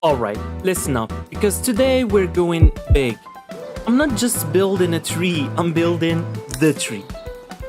Alright, listen up, because today we're going big. I'm not just building a tree, I'm building the tree.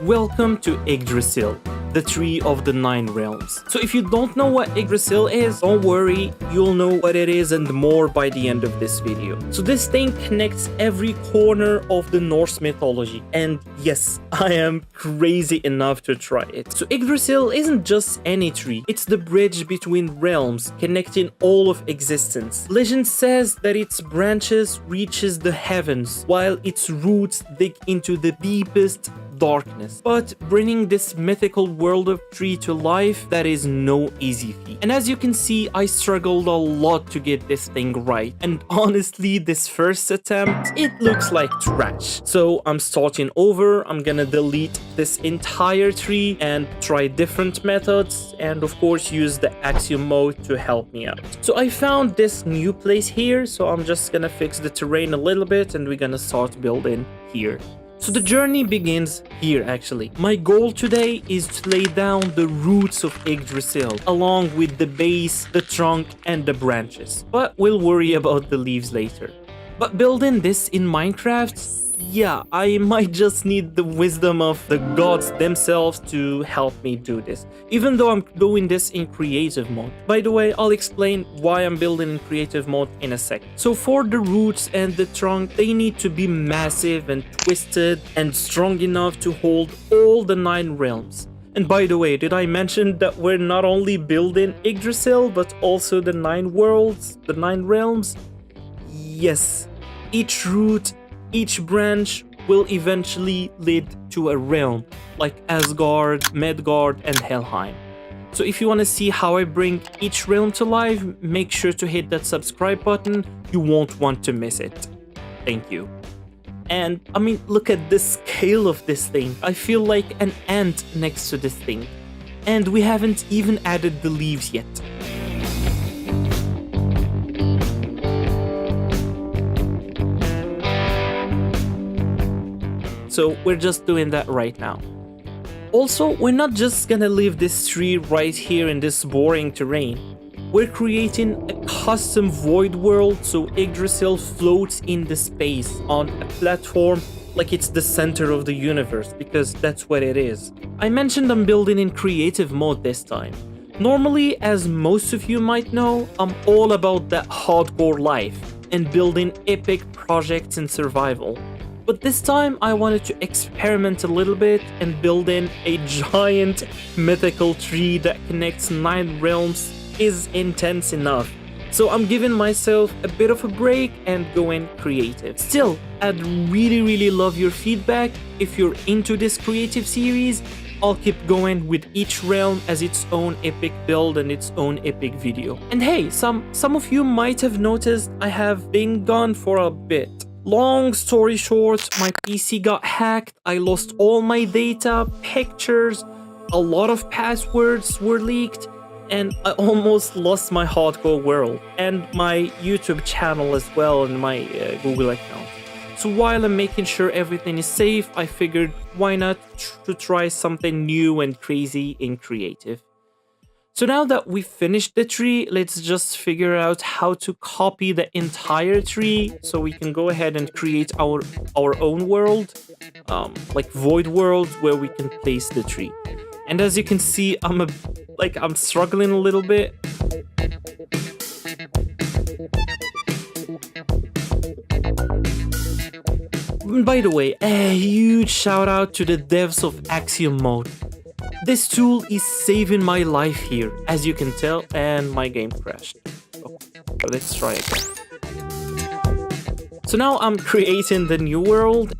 Welcome to Yggdrasil, the tree of the 9 realms. So if you don't know what Yggdrasil is, don't worry, you'll know what it is and more by the end of this video. So this thing connects every corner of the Norse mythology, and yes, I am crazy enough to try it. So Yggdrasil isn't just any tree, it's the bridge between realms, connecting all of existence. Legend says that its branches reaches the heavens, while its roots dig into the deepest darkness. But bringing this mythical world of tree to life, that is no easy feat. And as you can see, I struggled a lot to get this thing right. And honestly, this first attempt, it looks like trash. So I'm starting over, I'm gonna delete this entire tree and try different methods, and of course use the axiom mode to help me out. So I found this new place here, so I'm just gonna fix the terrain a little bit and we're gonna start building here. So the journey begins here actually. My goal today is to lay down the roots of Yggdrasil, along with the base, the trunk, and the branches. But we'll worry about the leaves later. But building this in Minecraft, yeah, I might just need the wisdom of the gods themselves to help me do this, even though I'm doing this in creative mode. By the way, I'll explain why I'm building in creative mode in a sec. So for the roots and the trunk, they need to be massive and twisted and strong enough to hold all the 9 realms. And by the way, did I mention that we're not only building Yggdrasil, but also the 9 worlds, the 9 realms? Yes, each root, each branch will eventually lead to a realm, like Asgard, Midgard, and Helheim. So if you want to see how I bring each realm to life, make sure to hit that subscribe button, you won't want to miss it. Thank you. And I mean, look at the scale of this thing. I feel like an ant next to this thing. And we haven't even added the leaves yet. So we're just doing that right now. Also, we're not just gonna leave this tree right here in this boring terrain. We're creating a custom void world so Yggdrasil floats in the space on a platform like it's the center of the universe, because that's what it is. I mentioned I'm building in creative mode this time. Normally, as most of you might know, I'm all about that hardcore life and building epic projects in survival. But this time I wanted to experiment a little bit and build in a giant mythical tree that connects 9 realms is intense enough. So I'm giving myself a bit of a break and going creative. Still, I'd really love your feedback. If you're into this creative series, I'll keep going with each realm as its own epic build and its own epic video. And hey, some of you might have noticed I have been gone for a bit. Long story short, my PC got hacked, I lost all my data, pictures, a lot of passwords were leaked, and I almost lost my hardcore world, and my YouTube channel as well, and my Google account. So while I'm making sure everything is safe, I figured why not to try something new and crazy and creative. So now that we've finished the tree, let's just figure out how to copy the entire tree so we can go ahead and create our own world, like void world where we can place the tree. And as you can see, I'm struggling a little bit. By the way, a huge shout out to the devs of Axiom Mode. This tool is saving my life here, as you can tell, and my game crashed. Okay, so let's try again. So now I'm creating the new world.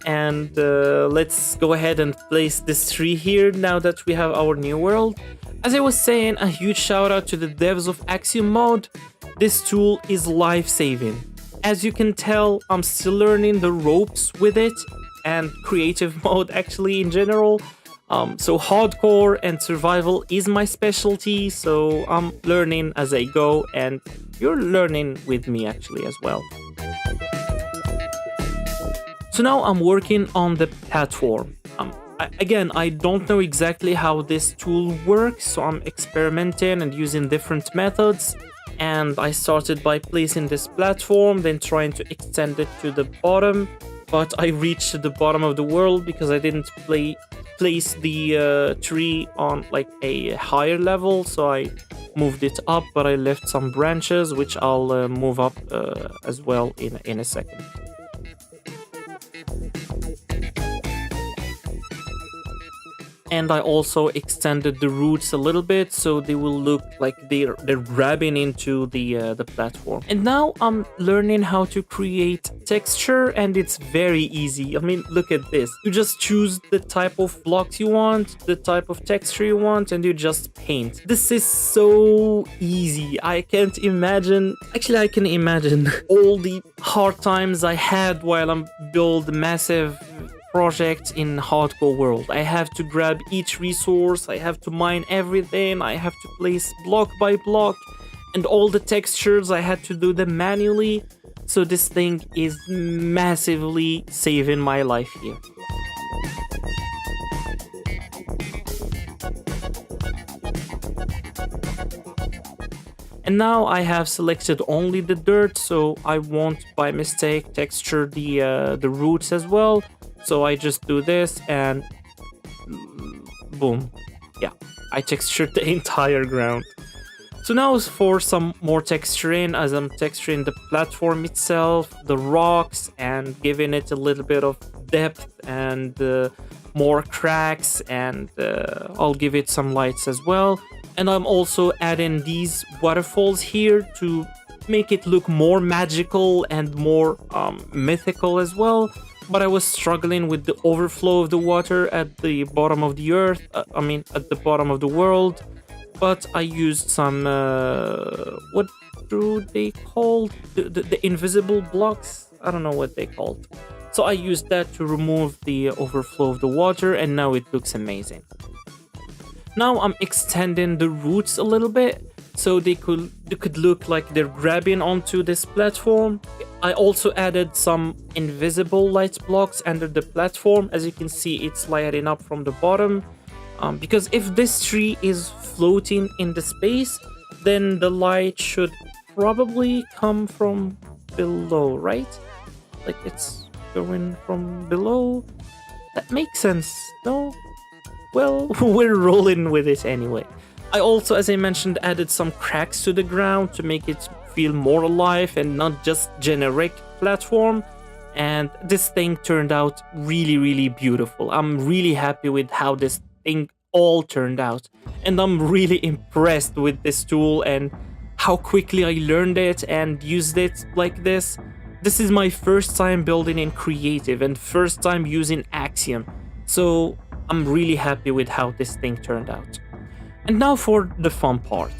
And let's go ahead and place this tree here now that we have our new world. As I was saying, a huge shout out to the devs of Axiom Mode. This tool is life-saving. As you can tell, I'm still learning the ropes with it and creative mode actually in general. So hardcore and survival is my specialty, so I'm learning as I go and you're learning with me actually as well. So now I'm working on the platform. Again, I don't know exactly how this tool works, so I'm experimenting and using different methods. And I started by placing this platform, then trying to extend it to the bottom. But I reached the bottom of the world because I didn't place the tree on like a higher level, so I moved it up, but I left some branches which I'll move up as well in a second. And I also extended the roots a little bit so they will look like they're grabbing into the platform. And now I'm learning how to create texture, and it's very easy. I mean, look at this. You just choose the type of blocks you want, the type of texture you want, and you just paint. This is so easy. I can't imagine. Actually, I can imagine all the hard times I had while I'm building massive project in hardcore world. I have to grab each resource, I have to mine everything, I have to place block by block, and all the textures I had to do them manually. So this thing is massively saving my life here. And now I have selected only the dirt, so I won't by mistake texture the roots as well. So I just do this and boom. Yeah, I textured the entire ground. So now for some more texturing, as I'm texturing the platform itself, the rocks, and giving it a little bit of depth and more cracks, and I'll give it some lights as well. And I'm also adding these waterfalls here to make it look more magical and more mythical as well. But I was struggling with the overflow of the water at the bottom of the earth, at the bottom of the world. But I used some, what do they call? The invisible blocks? I don't know what they called. So I used that to remove the overflow of the water, and now it looks amazing. Now I'm extending the roots a little bit, so they could look like they're grabbing onto this platform. I also added some invisible light blocks under the platform. As you can see, it's lighting up from the bottom. Because if this tree is floating in the space, then the light should probably come from below, right? Like it's going from below. That makes sense, no? Well, we're rolling with it anyway. I also, as I mentioned, added some cracks to the ground to make it feel more alive and not just generic platform. And this thing turned out really, really beautiful. I'm really happy with how this thing all turned out. And I'm really impressed with this tool and how quickly I learned it and used it like this. This is my first time building in creative and first time using Axiom. So I'm really happy with how this thing turned out. And now for the fun part,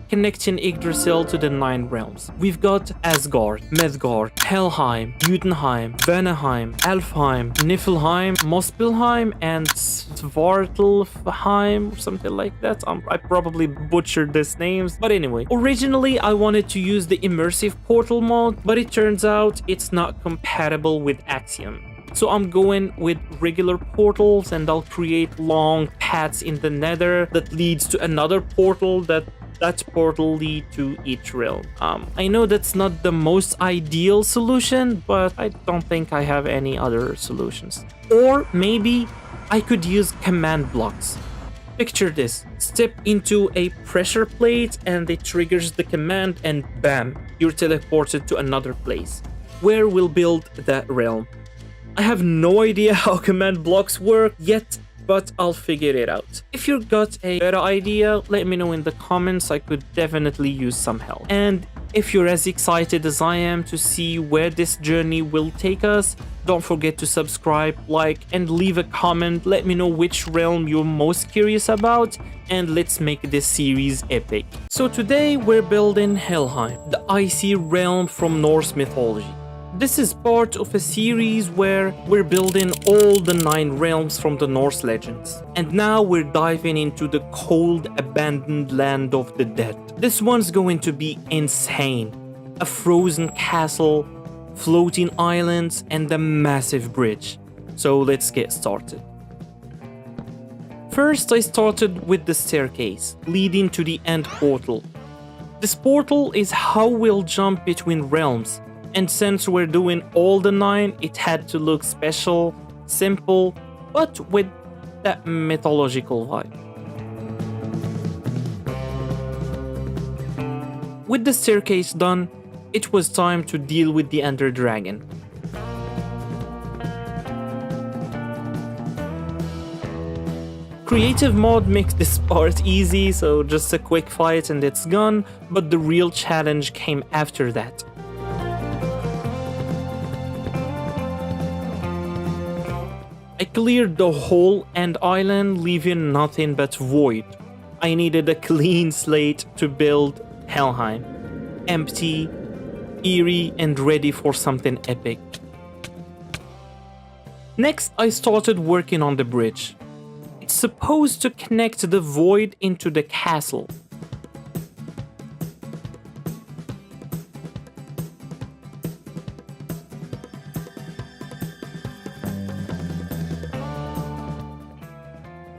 connecting Yggdrasil to the 9 realms. We've got Asgard, Midgard, Helheim, Jotunheim, Vanaheim, Alfheim, Niflheim, Muspelheim, and Svartalfheim, or something like that. I probably butchered these names, but anyway. Originally, I wanted to use the immersive portal mode, but it turns out it's not compatible with Axiom. So I'm going with regular portals, and I'll create long paths in the nether that leads to another portal that portal lead to each realm. I know that's not the most ideal solution, but I don't think I have any other solutions. Or maybe I could use command blocks. Picture this. Step into a pressure plate and it triggers the command and bam, you're teleported to another place where we'll build that realm. I have no idea how command blocks work yet, but I'll figure it out. If you've got a better idea, let me know in the comments. I could definitely use some help. And if you're as excited as I am to see where this journey will take us, don't forget to subscribe, like, and leave a comment. Let me know which realm you're most curious about, and let's make this series epic. So today we're building Helheim, the icy realm from Norse mythology. This is part of a series where we're building all the 9 realms from the Norse legends. And now we're diving into the cold, abandoned land of the dead. This one's going to be insane. A frozen castle, floating islands, and a massive bridge. So let's get started. First, I started with the staircase leading to the end portal. This portal is how we'll jump between realms, and since we're doing all the 9, it had to look special, simple, but with that mythological vibe. With the staircase done, it was time to deal with the Ender Dragon. Creative mode makes this part easy, so just a quick fight and it's gone, but the real challenge came after that. I cleared the whole End Island, leaving nothing but void. I needed a clean slate to build Helheim. Empty, eerie, and ready for something epic. Next, I started working on the bridge. It's supposed to connect the void into the castle.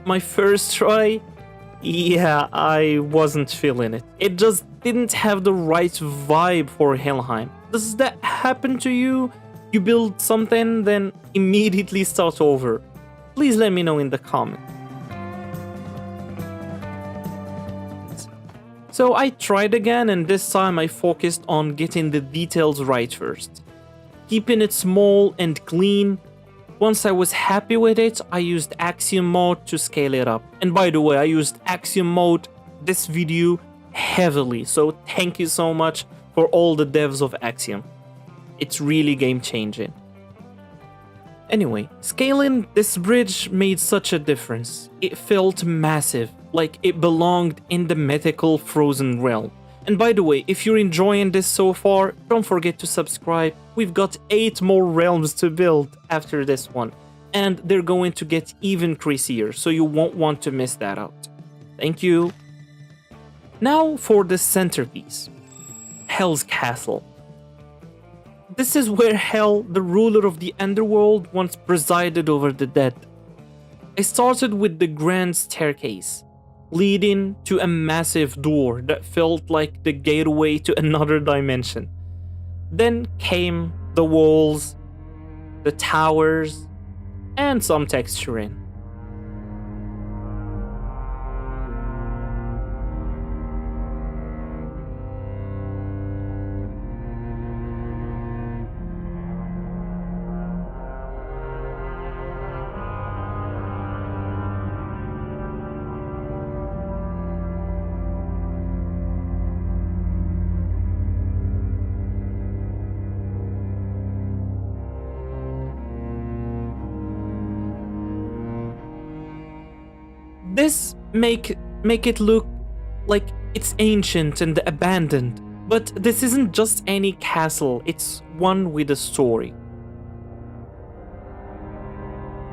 My first try, yeah, I wasn't feeling it. It just didn't have the right vibe for Helheim. Does that happen to you? You build something, then immediately start over? Please let me know in the comments. So I tried again, and this time I focused on getting the details right first. Keeping it small and clean. Once I was happy with it, I used Axiom mode to scale it up. And by the way, I used Axiom mode this video heavily, so thank you so much for all the devs of Axiom. It's really game changing. Anyway, scaling this bridge made such a difference. It felt massive, like it belonged in the mythical frozen realm. And by the way, if you're enjoying this so far, don't forget to subscribe. We've got 8 more realms to build after this one, and they're going to get even crazier, so you won't want to miss that out. Thank you. Now for the centerpiece, Hel's Castle. This is where Hel, the ruler of the Underworld, once presided over the dead. I started with the grand staircase, leading to a massive door that felt like the gateway to another dimension. Then came the walls, the towers, and some texturing. This make it look like it's ancient and abandoned, but this isn't just any castle, it's one with a story.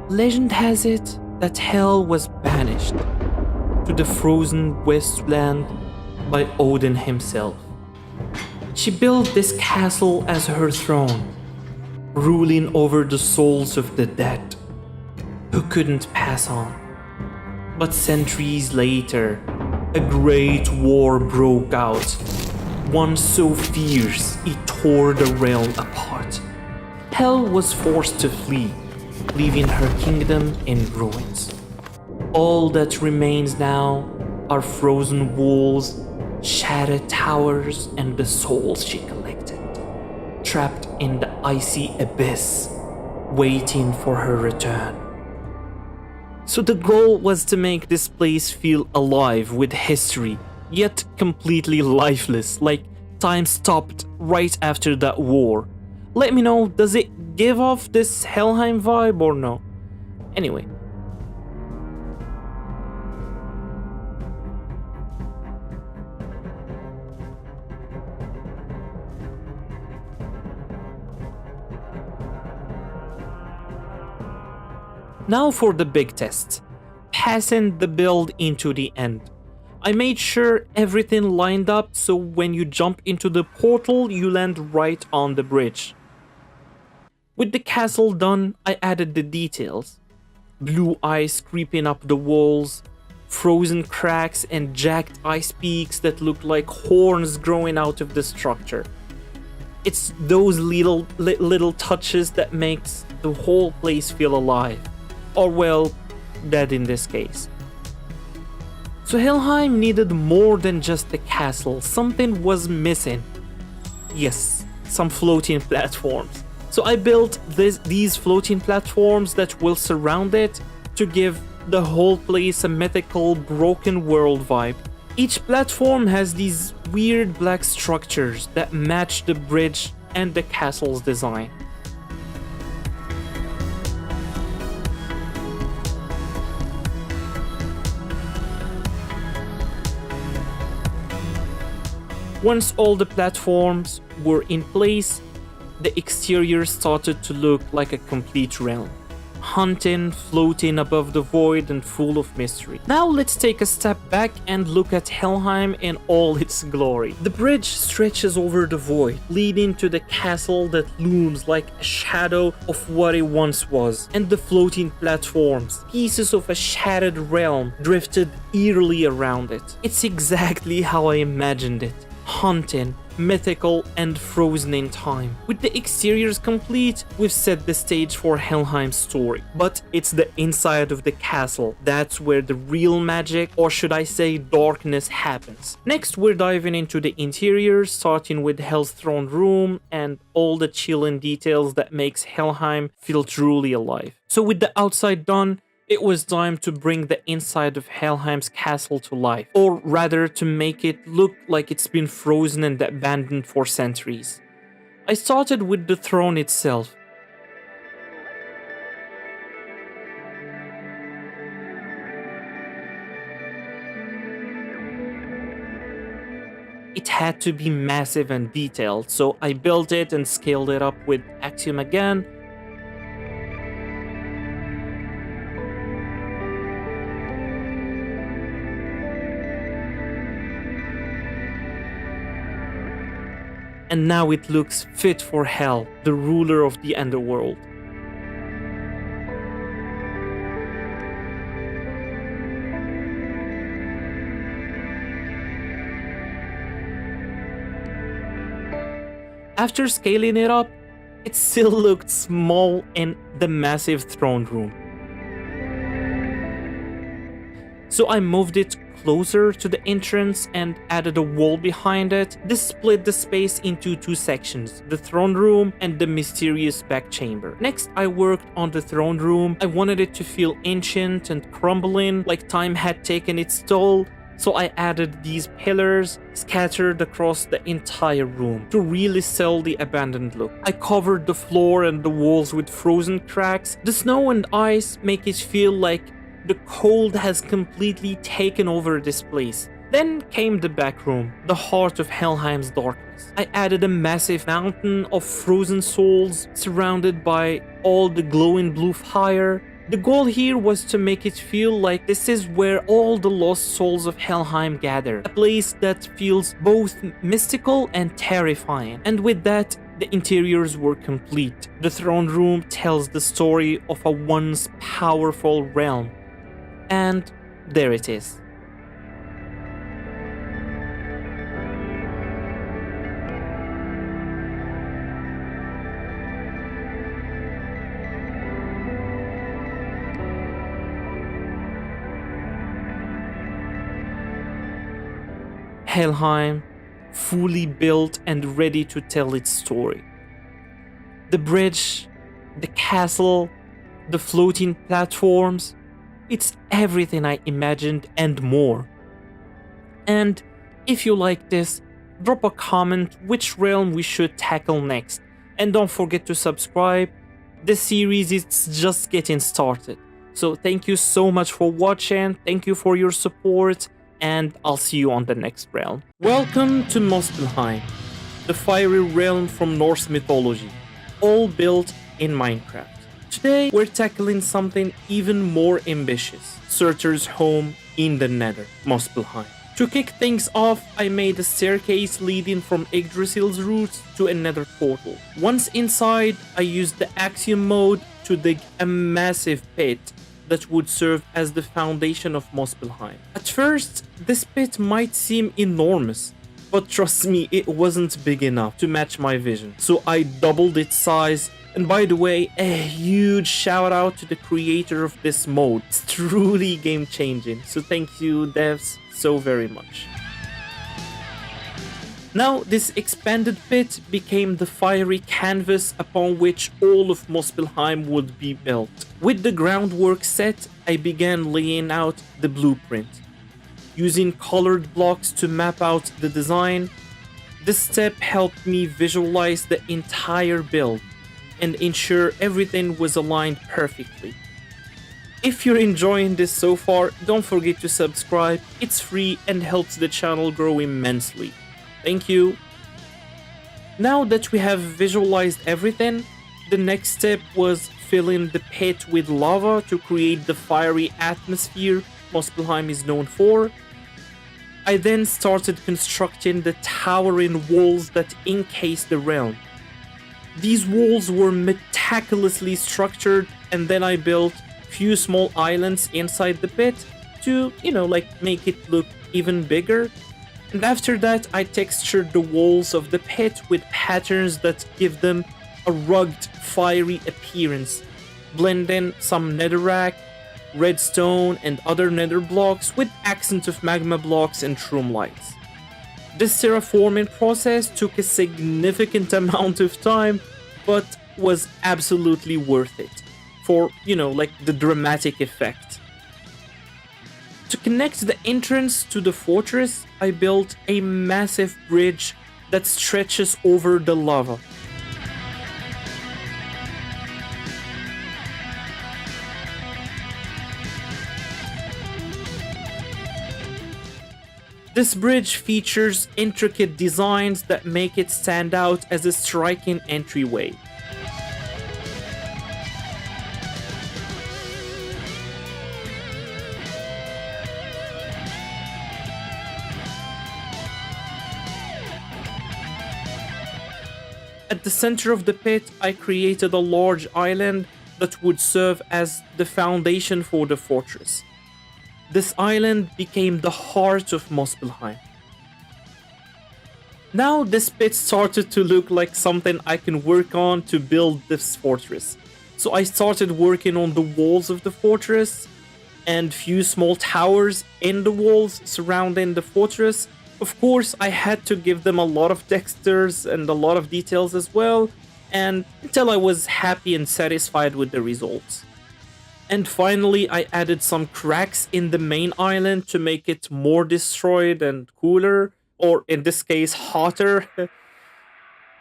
Legend has it that Hel was banished to the frozen wasteland by Odin himself. She built this castle as her throne, ruling over the souls of the dead who couldn't pass on. But centuries later, a great war broke out, one so fierce it tore the realm apart. Hel was forced to flee, leaving her kingdom in ruins. All that remains now are frozen walls, shattered towers, and the souls she collected, trapped in the icy abyss, waiting for her return. So the goal was to make this place feel alive with history, yet completely lifeless, like time stopped right after that war. Let me know, does it give off this Helheim vibe or no? Anyway. Now for the big test, passing the build into the end. I made sure everything lined up so when you jump into the portal, you land right on the bridge. With the castle done, I added the details. blue ice creeping up the walls, frozen cracks and jagged ice peaks that look like horns growing out of the structure. It's those little touches that makes the whole place feel alive. Or well, dead in this case. So Helheim needed more than just a castle. Something was missing. Yes, some floating platforms. So I built these floating platforms that will surround it to give the whole place a mythical broken world vibe. Each platform has these weird black structures that match the bridge and the castle's design. Once all the platforms were in place, the exterior started to look like a complete realm. Haunting, floating above the void and full of mystery. Now let's take a step back and look at Helheim in all its glory. The bridge stretches over the void, leading to the castle that looms like a shadow of what it once was. And the floating platforms, pieces of a shattered realm, drifted eerily around it. It's exactly how I imagined it. Haunting, mythical, and frozen in time. With the exteriors complete, we've set the stage for Helheim's story. But it's the inside of the castle that's where the real magic, or should I say darkness, happens. Next, we're diving into the interiors, starting with Hel's throne room and all the chilling details that makes Helheim feel truly alive. So with the outside done, it was time to bring the inside of Helheim's castle to life, or rather to make it look like it's been frozen and abandoned for centuries. I started with the throne itself. It had to be massive and detailed, so I built it and scaled it up with Axiom again. And now it looks fit for Hel, the ruler of the Underworld. After scaling it up, it still looked small in the massive throne room. So I moved it closer to the entrance and added a wall behind it. This split the space into two sections, the throne room and the mysterious back chamber. Next, I worked on the throne room. I wanted it to feel ancient and crumbling, like time had taken its toll. So I added these pillars scattered across the entire room to really sell the abandoned look. I covered the floor and the walls with frozen cracks. The snow and ice make it feel like the cold has completely taken over this place. Then came the back room, the heart of Helheim's darkness. I added a massive mountain of frozen souls surrounded by all the glowing blue fire. The goal here was to make it feel like this is where all the lost souls of Helheim gather, a place that feels both mystical and terrifying. And with that, the interiors were complete. The throne room tells the story of a once powerful realm. And there it is. Helheim, fully built and ready to tell its story. The bridge, the castle, the floating platforms, it's everything I imagined and more. And if you like this, drop a comment which realm we should tackle next. And don't forget to subscribe. This series is just getting started. So thank you so much for watching, thank you for your support, and I'll see you on the next realm. Welcome to Muspelheim, the fiery realm from Norse mythology, all built in Minecraft. Today, we're tackling something even more ambitious, Surtur's home in the Nether, Muspelheim. To kick things off, I made a staircase leading from Yggdrasil's roots to a nether portal. Once inside, I used the Axiom mode to dig a massive pit that would serve as the foundation of Muspelheim. At first, this pit might seem enormous, but trust me, it wasn't big enough to match my vision. So I doubled its size. And by the way, a huge shout out to the creator of this mode. It's truly game changing. So thank you devs so very much. Now this expanded pit became the fiery canvas upon which all of Muspelheim would be built. With the groundwork set, I began laying out the blueprint. Using colored blocks to map out the design, this step helped me visualize the entire build and ensure everything was aligned perfectly. If you're enjoying this so far, don't forget to subscribe. It's free and helps the channel grow immensely. Thank you. Now that we have visualized everything, the next step was filling the pit with lava to create the fiery atmosphere Muspelheim is known for. I then started constructing the towering walls that encase the realm. These walls were meticulously structured, and then I built few small islands inside the pit to, make it look even bigger. And after that, I textured the walls of the pit with patterns that give them a rugged, fiery appearance, blending some netherrack, redstone, and other nether blocks with accents of magma blocks and shroom lights. This terraforming process took a significant amount of time, but was absolutely worth it for, the dramatic effect. To connect the entrance to the fortress, I built a massive bridge that stretches over the lava. This bridge features intricate designs that make it stand out as a striking entryway. At the center of the pit, I created a large island that would serve as the foundation for the fortress. This island became the heart of Muspelheim. Now this pit started to look like something I can work on to build this fortress. So I started working on the walls of the fortress and few small towers in the walls surrounding the fortress. Of course, I had to give them a lot of textures and a lot of details as well, and until I was happy and satisfied with the results. And finally, I added some cracks in the main island to make it more destroyed and cooler, or in this case, hotter.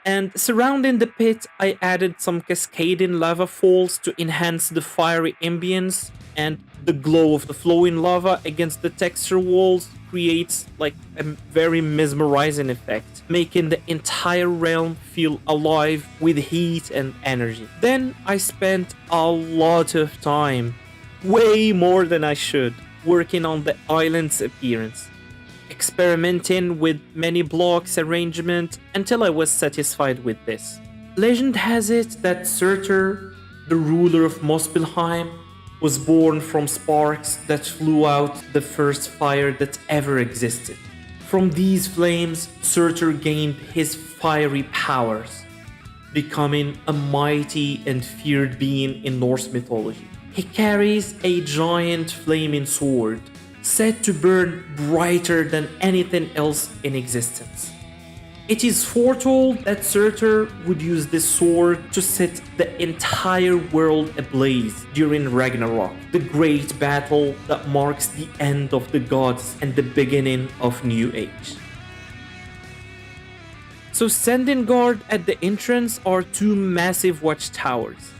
And surrounding the pit, I added some cascading lava falls to enhance the fiery ambience, and the glow of the flowing lava against the texture walls creates like a very mesmerizing effect, making the entire realm feel alive with heat and energy. Then I spent a lot of time, way more than I should, working on the island's appearance, experimenting with many blocks arrangement until I was satisfied with this. Legend has it that Surtur, the ruler of Muspelheim, was born from sparks that flew out the first fire that ever existed. From these flames, Surtur gained his fiery powers, becoming a mighty and feared being in Norse mythology. He carries a giant flaming sword, said to burn brighter than anything else in existence. It is foretold that Surtur would use this sword to set the entire world ablaze during Ragnarok, the great battle that marks the end of the gods and the beginning of New Age. So standing guard at the entrance are two massive watchtowers.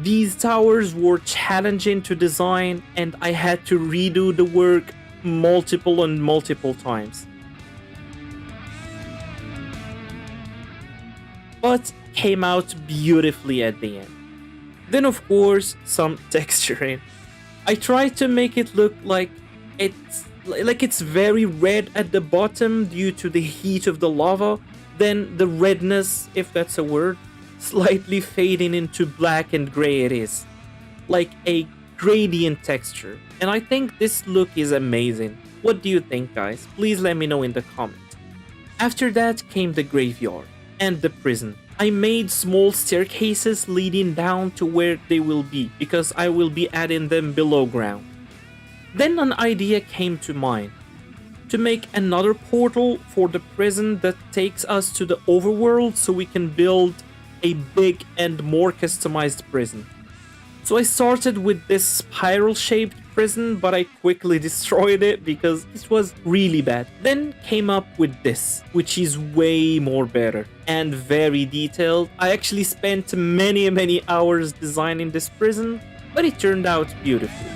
These towers were challenging to design, and I had to redo the work multiple times. But came out beautifully at the end. Then of course, some texturing. I tried to make it look like it's very red at the bottom due to the heat of the lava, then the redness, if that's a word, slightly fading into black and gray it is. like a gradient texture, and I think this look is amazing. What do you think, guys? Please let me know in the comments. After that came the graveyard and the prison. I made small staircases leading down to where they will be because I will be adding them below ground. Then an idea came to mind to make another portal for the prison that takes us to the overworld so we can build a big and more customized prison. So I started with this spiral shaped prison, but I quickly destroyed it because it was really bad. Then came up with this, which is way more better and very detailed. I actually spent many hours designing this prison, but it turned out beautifully.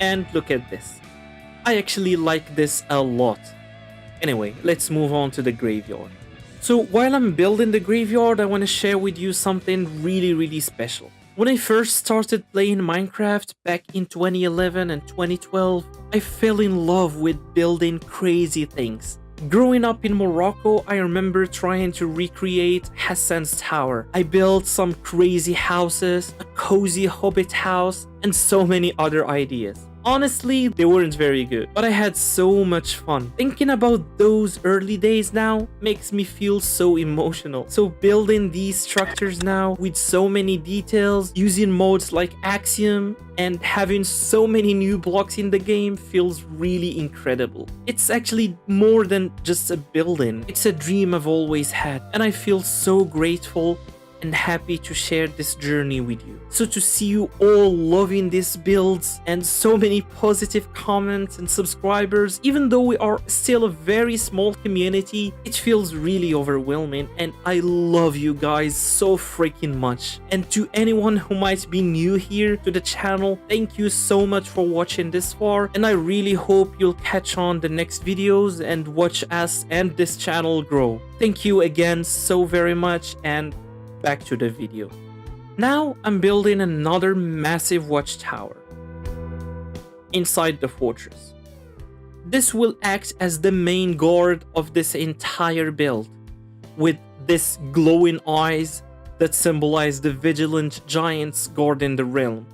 And look at this. I actually like this a lot. Anyway, let's move on to the graveyard. So while I'm building the graveyard, I want to share with you something really special. When I first started playing Minecraft back in 2011 and 2012, I fell in love with building crazy things. Growing up in Morocco, I remember trying to recreate Hassan's tower. I built some crazy houses, a cozy hobbit house, and so many other ideas. Honestly, they weren't very good, but I had so much fun. Thinking about those early days now makes me feel so emotional. So building these structures now with so many details, using modes like Axiom, and having so many new blocks in the game feels really incredible. It's actually more than just a building. It's a dream I've always had, and I feel so grateful and happy to share this journey with you. So to see you all loving these builds and so many positive comments and subscribers, even though we are still a very small community, it feels really overwhelming, and I love you guys so freaking much. And to anyone who might be new here to the channel, thank you so much for watching this far, and I really hope you'll catch on the next videos and watch us and this channel grow. Thank you again so very much, and back to the video. Now I'm building another massive watchtower inside the fortress. This will act as the main guard of this entire build, with this glowing eyes that symbolize the vigilant giants guarding the realm.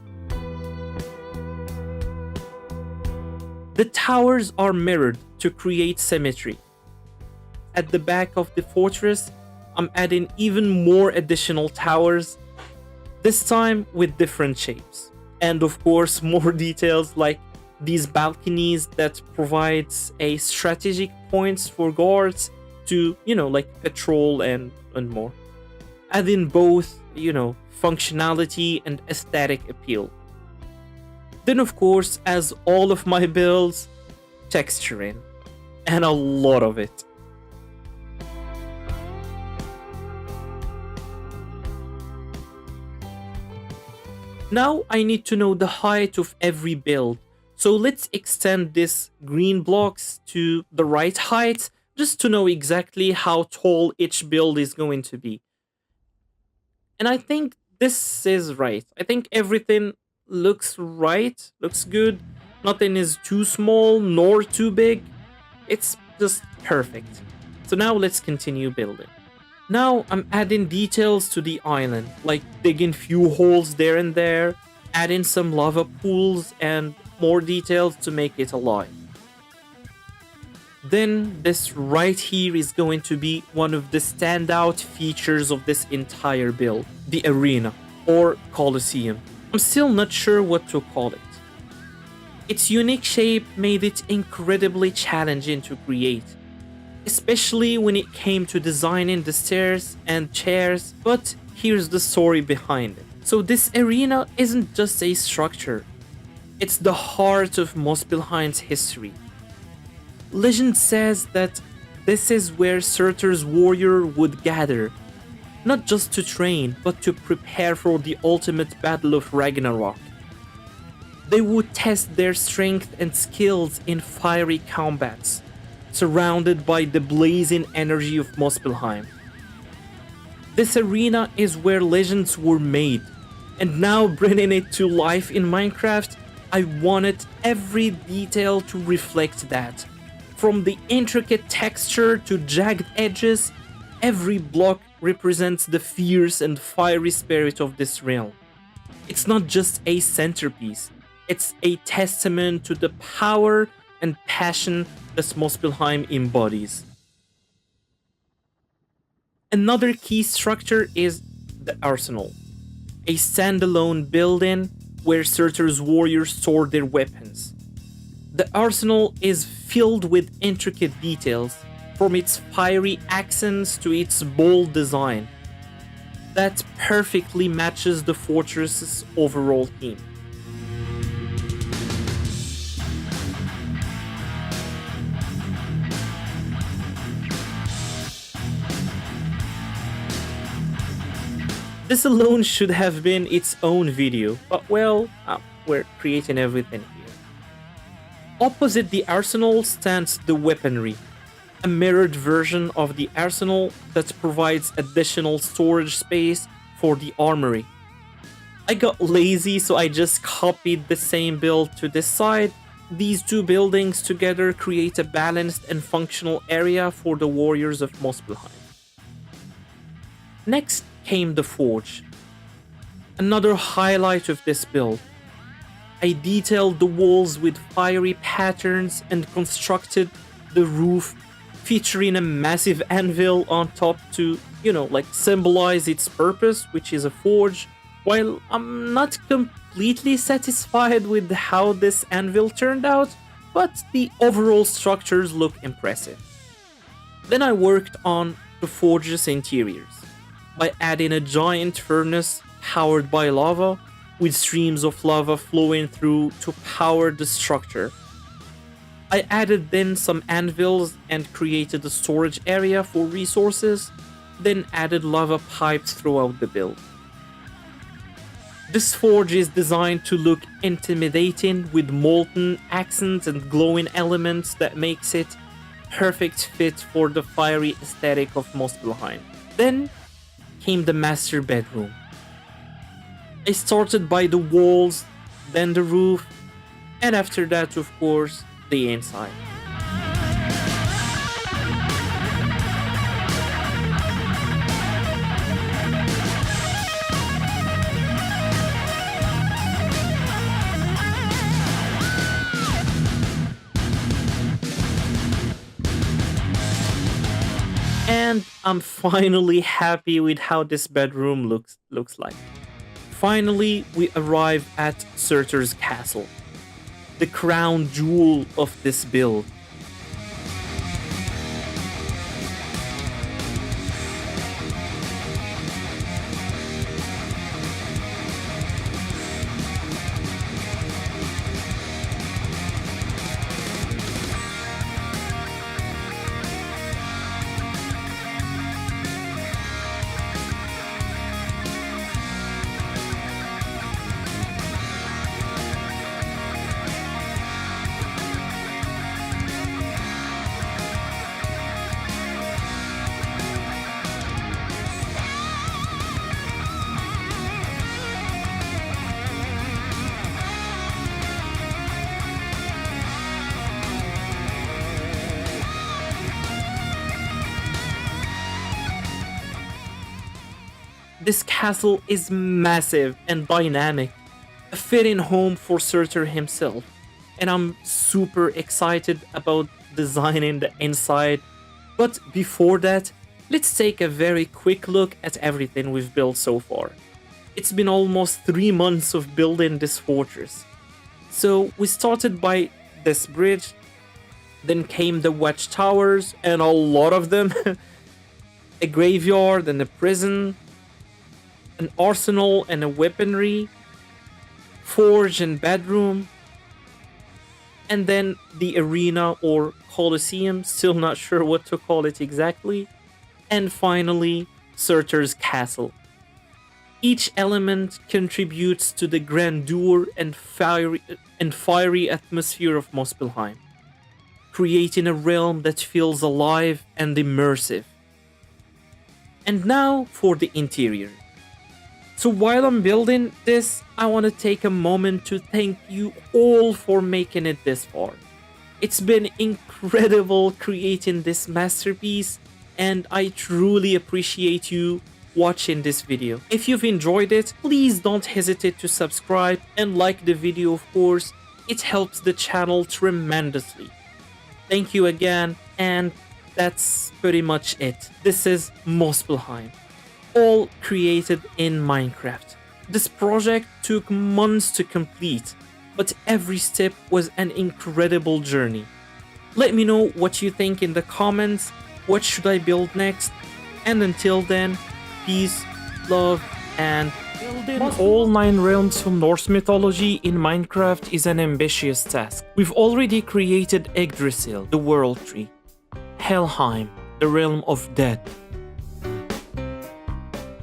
The towers are mirrored to create symmetry. At the back of the fortress, I'm adding even more additional towers, this time with different shapes. And of course, more details like these balconies that provides a strategic points for guards to, like patrol and more. Adding both, functionality and aesthetic appeal. Then of course, as all of my builds, texturing. And a lot of it. Now I need to know the height of every build, so let's extend this green blocks to the right height just to know exactly how tall each build is going to be. And I think this is right. I think everything looks right, looks good. Nothing is too small nor too big. It's just perfect. So now let's continue building. Now I'm adding details to the island, like digging few holes there and there, adding some lava pools and more details to make it alive. Then this right here is going to be one of the standout features of this entire build, the arena or Colosseum. I'm still not sure what to call it. Its unique shape made it incredibly challenging to create, especially when it came to designing the stairs and chairs, but here's the story behind it. So this arena isn't just a structure, it's the heart of Muspelheim's history. Legend says that this is where Surtur's warrior would gather, not just to train, but to prepare for the ultimate battle of Ragnarok. They would test their strength and skills in fiery combats, surrounded by the blazing energy of Muspelheim. This arena is where legends were made, and now bringing it to life in Minecraft, I wanted every detail to reflect that. From the intricate texture to jagged edges, every block represents the fierce and fiery spirit of this realm. It's not just a centerpiece, it's a testament to the power and passion that Muspelheim embodies. Another key structure is the arsenal, a standalone building where Surtur's warriors store their weapons. The arsenal is filled with intricate details, from its fiery accents to its bold design, that perfectly matches the fortress's overall theme. This alone should have been its own video, but well, we're creating everything here. Opposite the arsenal stands the weaponry, a mirrored version of the arsenal that provides additional storage space for the armory. I got lazy, so I just copied the same build to this side. These two buildings together create a balanced and functional area for the warriors of Muspelheim. Next came the forge, another highlight of this build. I detailed the walls with fiery patterns and constructed the roof featuring a massive anvil on top to, symbolize its purpose, which is a forge. While I'm not completely satisfied with how this anvil turned out, but the overall structures look impressive. Then I worked on the forge's interiors by adding a giant furnace powered by lava, with streams of lava flowing through to power the structure. I added then some anvils and created a storage area for resources, then added lava pipes throughout the build. This forge is designed to look intimidating with molten accents and glowing elements that makes it perfect fit for the fiery aesthetic of Muspelheim. Then came the master bedroom. I started by the walls, then the roof, and after that, of course, the inside. And I'm finally happy with how this bedroom looks like. Finally, we arrive at Surtur's castle, the crown jewel of this build. This castle is massive and dynamic, a fitting home for Surtur himself, and I'm super excited about designing the inside. But before that, let's take a very quick look at everything we've built so far. It's been almost 3 months of building this fortress. So we started by this bridge, then came the watchtowers, and a lot of them, a graveyard and a prison, an arsenal and a weaponry, forge and bedroom, and then the arena or Colosseum, still not sure what to call it exactly, and finally Surtur's castle. Each element contributes to the grandeur and fiery atmosphere of Muspelheim. creating a realm that feels alive and immersive. And now for the interior. So while I'm building this, I want to take a moment to thank you all for making it this far. It's been incredible creating this masterpiece, and I truly appreciate you watching this video. If you've enjoyed it, please don't hesitate to subscribe and like the video, of course. It helps the channel tremendously. Thank you again, and that's pretty much it. This is Muspelheim, all created in Minecraft. This project took months to complete, but every step was an incredible journey. Let me know what you think in the comments. What should I build next? And until then, peace, love, and building all 9 realms from Norse mythology in Minecraft is an ambitious task. We've already created Yggdrasil, the world tree, Helheim, the realm of death,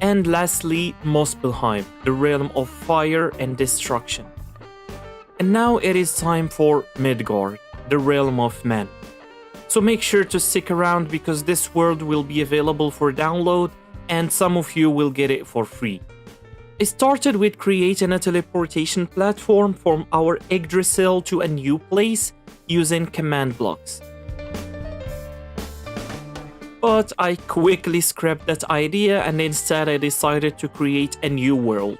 and lastly, Muspelheim, the realm of fire and destruction. And now it is time for Midgard, the realm of men. So make sure to stick around because this world will be available for download and some of you will get it for free. I started with creating a teleportation platform from our Yggdrasil to a new place using command blocks. But I quickly scrapped that idea and instead I decided to create a new world.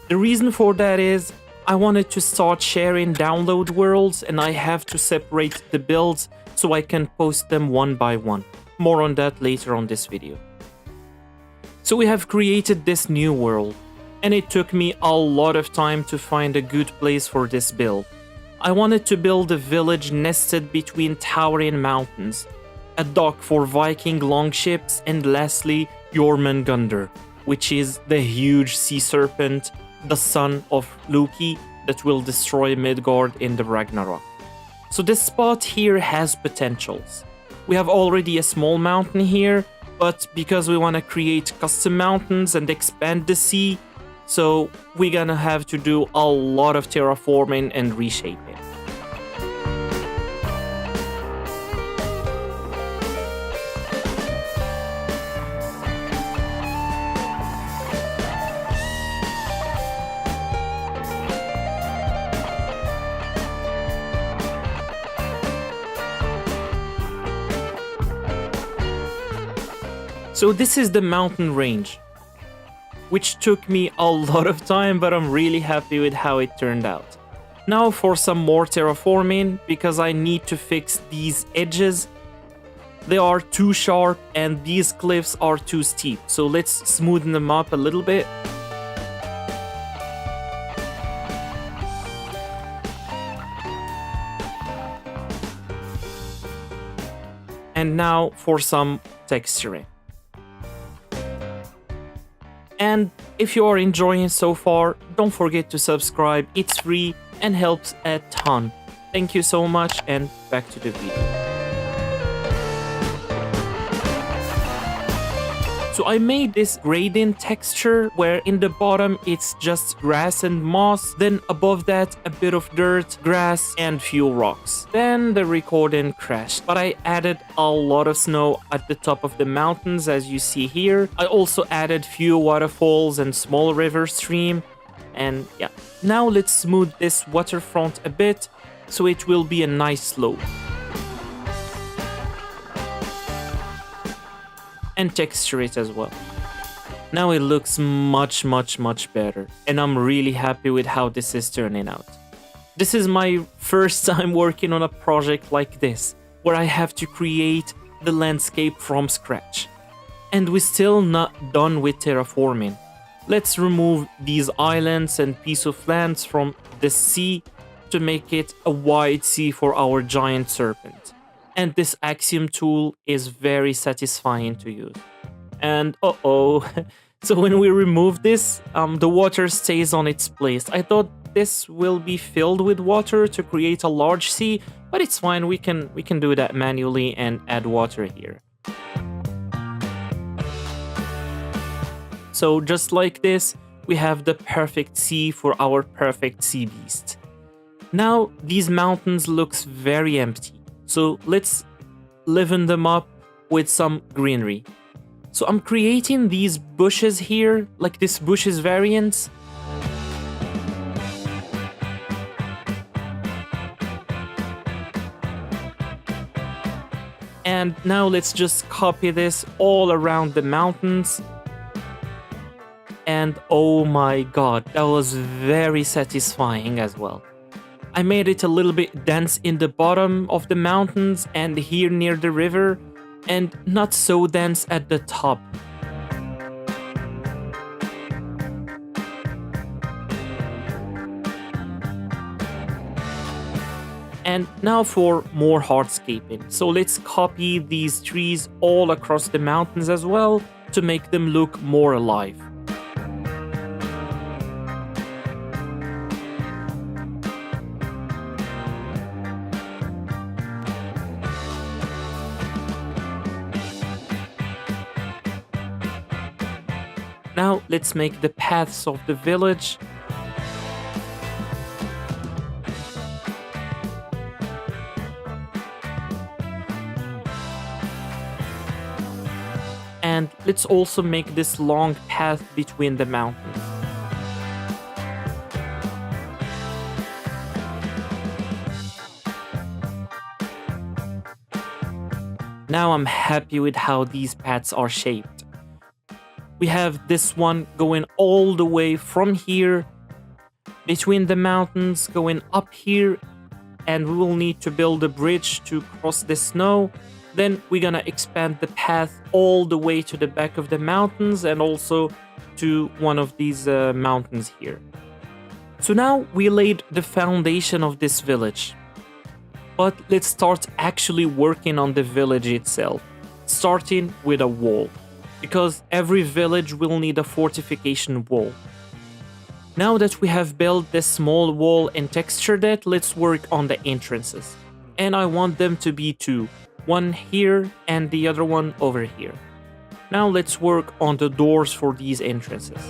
The reason for that is I wanted to start sharing download worlds and I have to separate the builds so I can post them one by one. More on that later on this video. So we have created this new world, and it took me a lot of time to find a good place for this build. I wanted to build a village nested between towering mountains, a dock for Viking longships, and lastly, Jormungandr, which is the huge sea serpent, the son of Loki, that will destroy Midgard in the Ragnarok. So this spot here has potentials. We have already a small mountain here, but because we want to create custom mountains and expand the sea, so we're gonna have to do a lot of terraforming and reshaping. So this is the mountain range, which took me a lot of time, but I'm really happy with how it turned out. Now for some more terraforming, because I need to fix these edges. They are too sharp and these cliffs are too steep, so let's smoothen them up a little bit. And now for some texturing. And if you are enjoying so far, don't forget to subscribe. It's free and helps a ton. Thank you so much, and back to the video. So I made this gradient texture where in the bottom it's just grass and moss, then above that a bit of dirt, grass, and few rocks. Then the recording crashed, but I added a lot of snow at the top of the mountains as you see here. I also added few waterfalls and small river stream, and yeah. Now let's smooth this waterfront a bit so it will be a nice slope. And texture it as well. Now it looks much better, and I'm really happy with how this is turning out. This is my first time working on a project like this, where I have to create the landscape from scratch. And we're still not done with terraforming. Let's remove these islands and piece of lands from the sea to make it a wide sea for our giant serpent. And this axiom tool is very satisfying to use. And so when we remove this, the water stays on its place. I thought this will be filled with water to create a large sea, but it's fine. We can do that manually and add water here. So just like this, we have the perfect sea for our perfect sea beast. Now these mountains looks very empty. So let's liven them up with some greenery. So I'm creating these bushes here, like this bushes variants. And now let's just copy this all around the mountains. And oh my god, that was very satisfying as well. I made it a little bit dense in the bottom of the mountains and here near the river, and not so dense at the top. And now for more hardscaping. So let's copy these trees all across the mountains as well to make them look more alive. Now let's make the paths of the village. And let's also make this long path between the mountains. Now I'm happy with how these paths are shaped. We have this one going all the way from here, between the mountains, going up here, and we will need to build a bridge to cross the snow. Then we're gonna expand the path all the way to the back of the mountains and also to one of these mountains here. So now we laid the foundation of this village. But let's start actually working on the village itself, starting with a wall, because every village will need a fortification wall. Now that we have built this small wall and textured it, let's work on the entrances. And I want them to be two. One here and the other one over here. Now let's work on the doors for these entrances.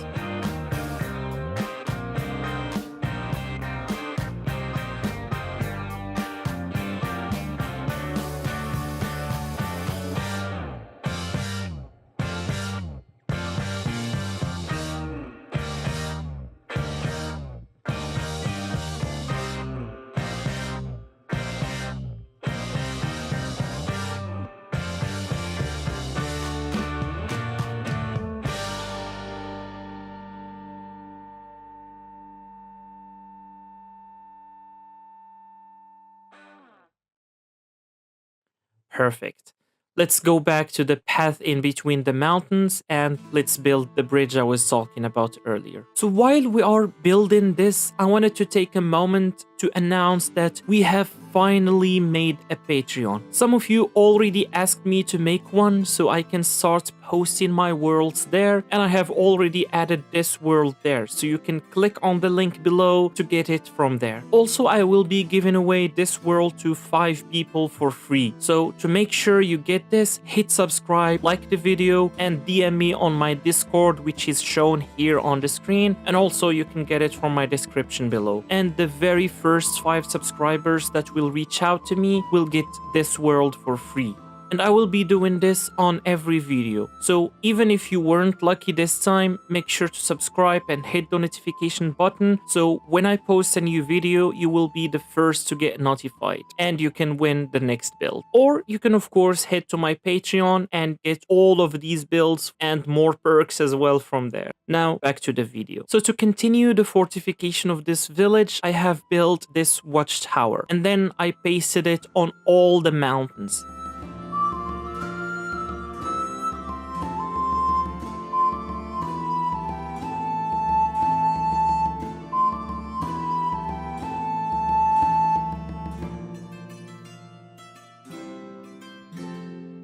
Perfect. Let's go back to the path in between the mountains and let's build the bridge I was talking about earlier. So while we are building this, I wanted to take a moment to announce that we have finally made a Patreon. Some of you already asked me to make one so I can start posting my worlds there, and I have already added this world there, so you can click on the link below to get it from there. Also, I will be giving away this world to 5 people for free. So to make sure you get this, hit subscribe, like the video, and DM me on my Discord, which is shown here on the screen, and also you can get it from my description below. And the very first 5 subscribers that will reach out to me will get this world for free. And I will be doing this on every video. So even if you weren't lucky this time, make sure to subscribe and hit the notification button. So when I post a new video, you will be the first to get notified and you can win the next build. Or you can of course head to my Patreon and get all of these builds and more perks as well from there. Now back to the video. So to continue the fortification of this village, I have built this watchtower and then I pasted it on all the mountains.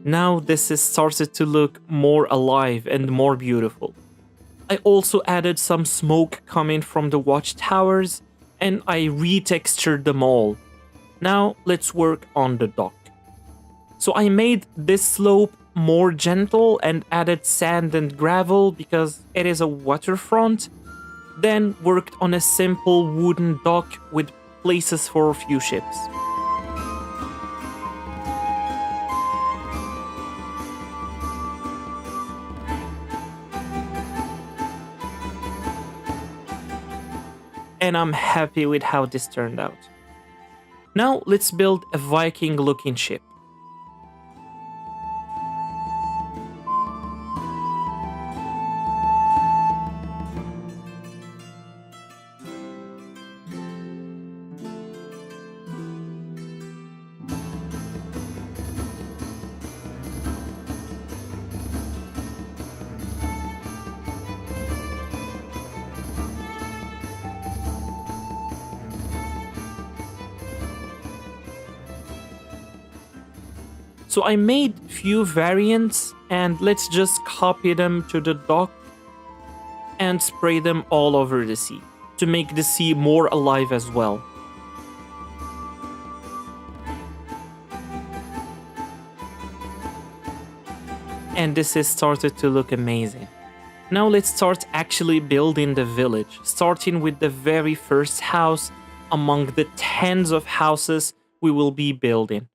Now this is started to look more alive and more beautiful. I also added some smoke coming from the watchtowers and I retextured them all. Now let's work on the dock. So I made this slope more gentle and added sand and gravel because it is a waterfront. Then worked on a simple wooden dock with places for a few ships. and I'm happy with how this turned out. Now let's build a Viking looking ship. So I made few variants and let's just copy them to the dock and spray them all over the sea to make the sea more alive as well. And this has started to look amazing. Now let's start actually building the village, starting with the very first house among the tens of houses we will be building.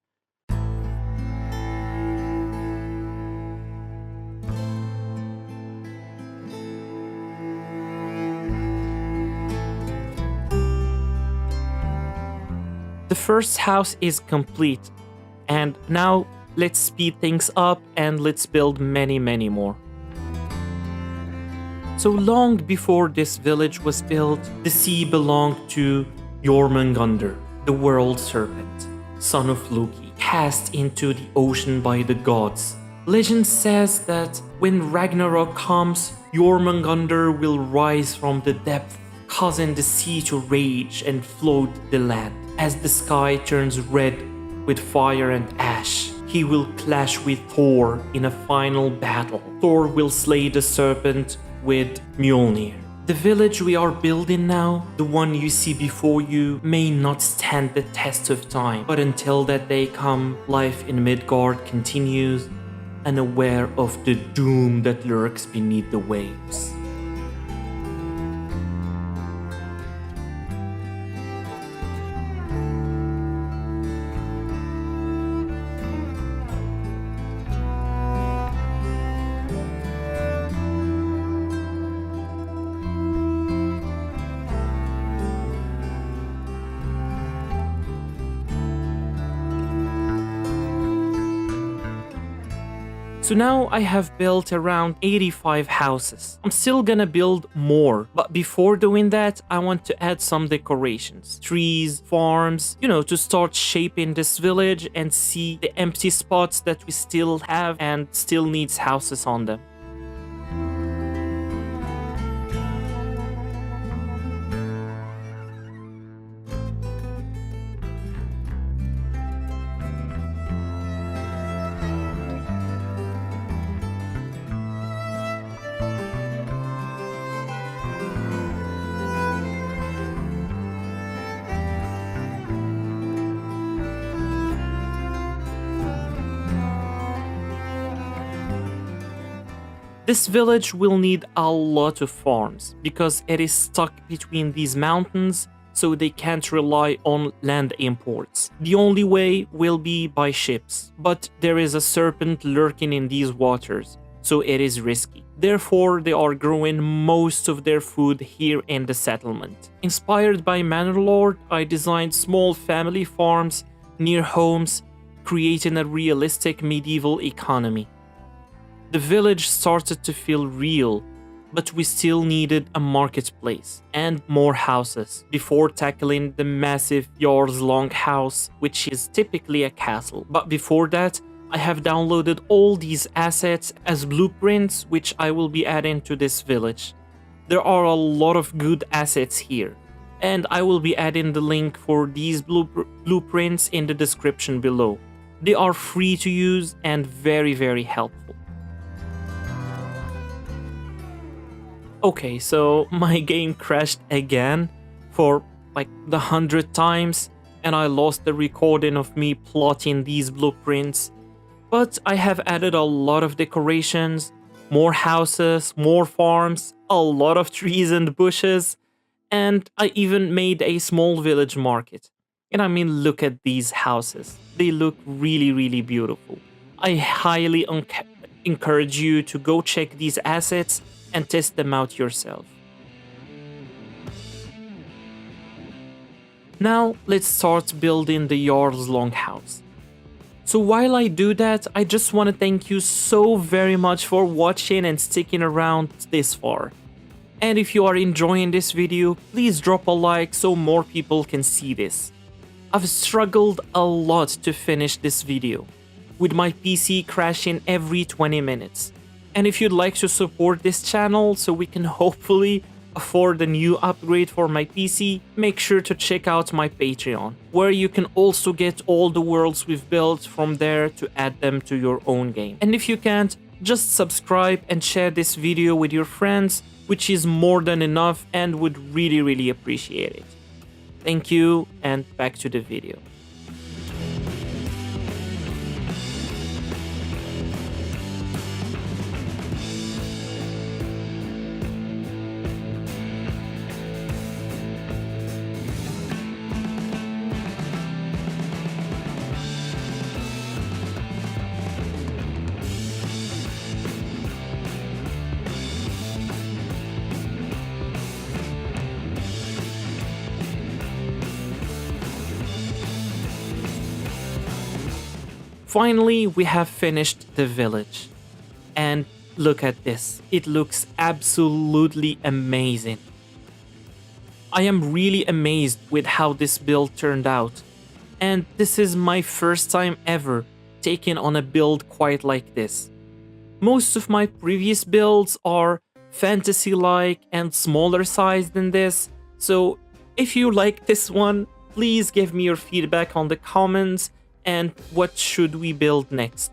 The first house is complete, and now let's speed things up and let's build many more. So long before this village was built, the sea belonged to Jormungandr, the world serpent, son of Loki, cast into the ocean by the gods. Legend says that when Ragnarok comes, Jormungandr will rise from the depth, causing the sea to rage and flood the land. As the sky turns red with fire and ash, he will clash with Thor in a final battle. Thor will slay the serpent with Mjolnir. The village we are building now, the one you see before you, may not stand the test of time, but until that day come, life in Midgard continues, unaware of the doom that lurks beneath the waves. So now I have built around 85 houses. I'm still gonna build more, but before doing that, I want to add some decorations, trees, farms, to start shaping this village and see the empty spots that we still have and still needs houses on them. This village will need a lot of farms because it is stuck between these mountains, so they can't rely on land imports. The only way will be by ships, but there is a serpent lurking in these waters, so it is risky. Therefore, they are growing most of their food here in the settlement. Inspired by Manor Lord, I designed small family farms near homes, creating a realistic medieval economy. The village started to feel real, but we still needed a marketplace and more houses before tackling the massive Jarl's Long house, which is typically a castle. But before that, I have downloaded all these assets as blueprints, which I will be adding to this village. There are a lot of good assets here, and I will be adding the link for these blueprints in the description below. They are free to use and very helpful. Okay, so my game crashed again for like the 100th times, and I lost the recording of me plotting these blueprints. But I have added a lot of decorations, more houses, more farms, a lot of trees and bushes, and I even made a small village market. And I mean, look at these houses. They look really beautiful. I highly encourage you to go check these assets and test them out yourself. Now let's start building the Jarl's Longhouse. So while I do that, I just want to thank you so very much for watching and sticking around this far. And if you are enjoying this video, please drop a like so more people can see this. I've struggled a lot to finish this video, with my PC crashing every 20 minutes. And if you'd like to support this channel so we can hopefully afford a new upgrade for my PC, make sure to check out my Patreon, where you can also get all the worlds we've built from there to add them to your own game. And if you can't, just subscribe and share this video with your friends, which is more than enough and would really appreciate it. Thank you, and back to the video. Finally, we have finished the village. And look at this. It looks absolutely amazing. I am really amazed with how this build turned out. And this is my first time ever taking on a build quite like this. Most of my previous builds are fantasy-like and smaller size than this, so if you like this one, please give me your feedback on the comments and what should we build next.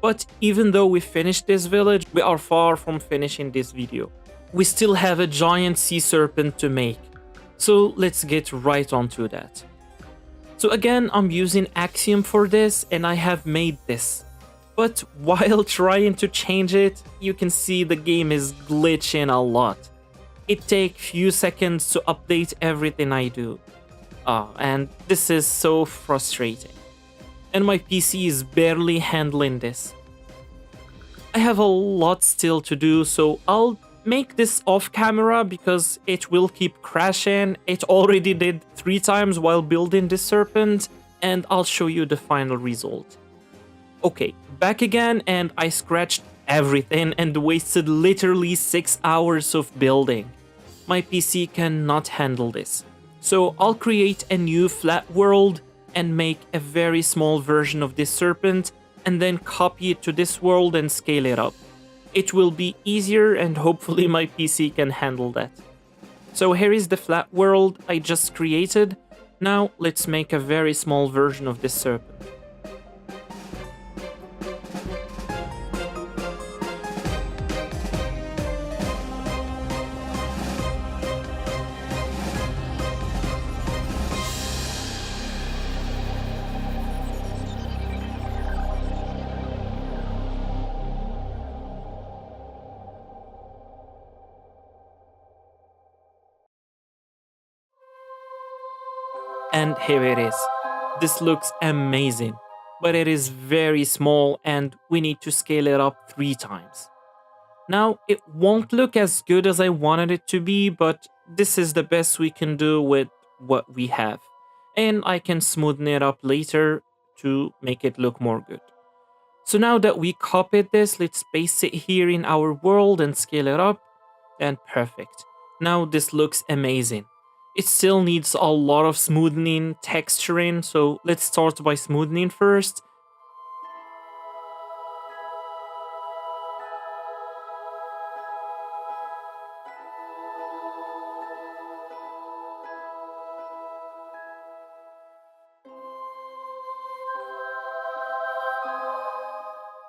But even though we finished this village, we are far from finishing this video. We still have a giant sea serpent to make, so let's get right onto that. So again, I'm using Axiom for this and I have made this. But while trying to change it, you can see the game is glitching a lot. It takes few seconds to update everything I do. And this is so frustrating. And my PC is barely handling this. I have a lot still to do, so I'll make this off camera because it will keep crashing. It already did 3 times while building this serpent, and I'll show you the final result. Okay, back again, and I scratched everything and wasted literally 6 hours of building. My PC cannot handle this. So I'll create a new flat world and make a very small version of this serpent and then copy it to this world and scale it up. It will be easier and hopefully my PC can handle that. So here is the flat world I just created. Now let's make a very small version of this serpent. And here it is. This looks amazing, but it is very small and we need to scale it up 3 times. Now, it won't look as good as I wanted it to be, but this is the best we can do with what we have. And I can smoothen it up later to make it look more good. So now that we copied this, let's paste it here in our world and scale it up. And perfect. Now this looks amazing. It still needs a lot of smoothing, texturing, so let's start by smoothing first.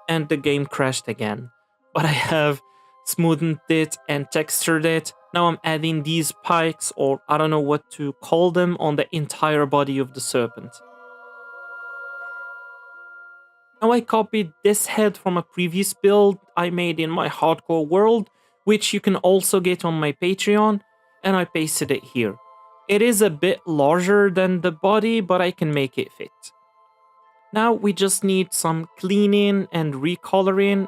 And the game crashed again. But I have smoothed it and textured it. Now I'm adding these pikes, or I don't know what to call them, on the entire body of the serpent. Now I copied this head from a previous build I made in my hardcore world, which you can also get on my Patreon, and I pasted it here. It is a bit larger than the body, but I can make it fit. Now we just need some cleaning and recoloring.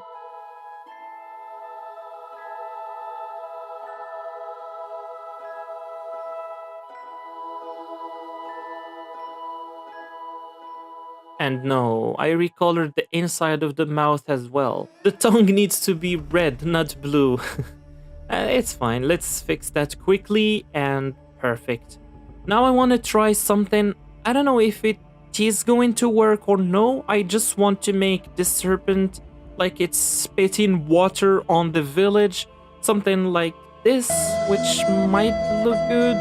And no, I recolored the inside of the mouth as well. The tongue needs to be red, not blue. It's fine, let's fix that quickly and perfect. Now I want to try something. I don't know if it is going to work or no. I just want to make this serpent like it's spitting water on the village. Something like this, which might look good.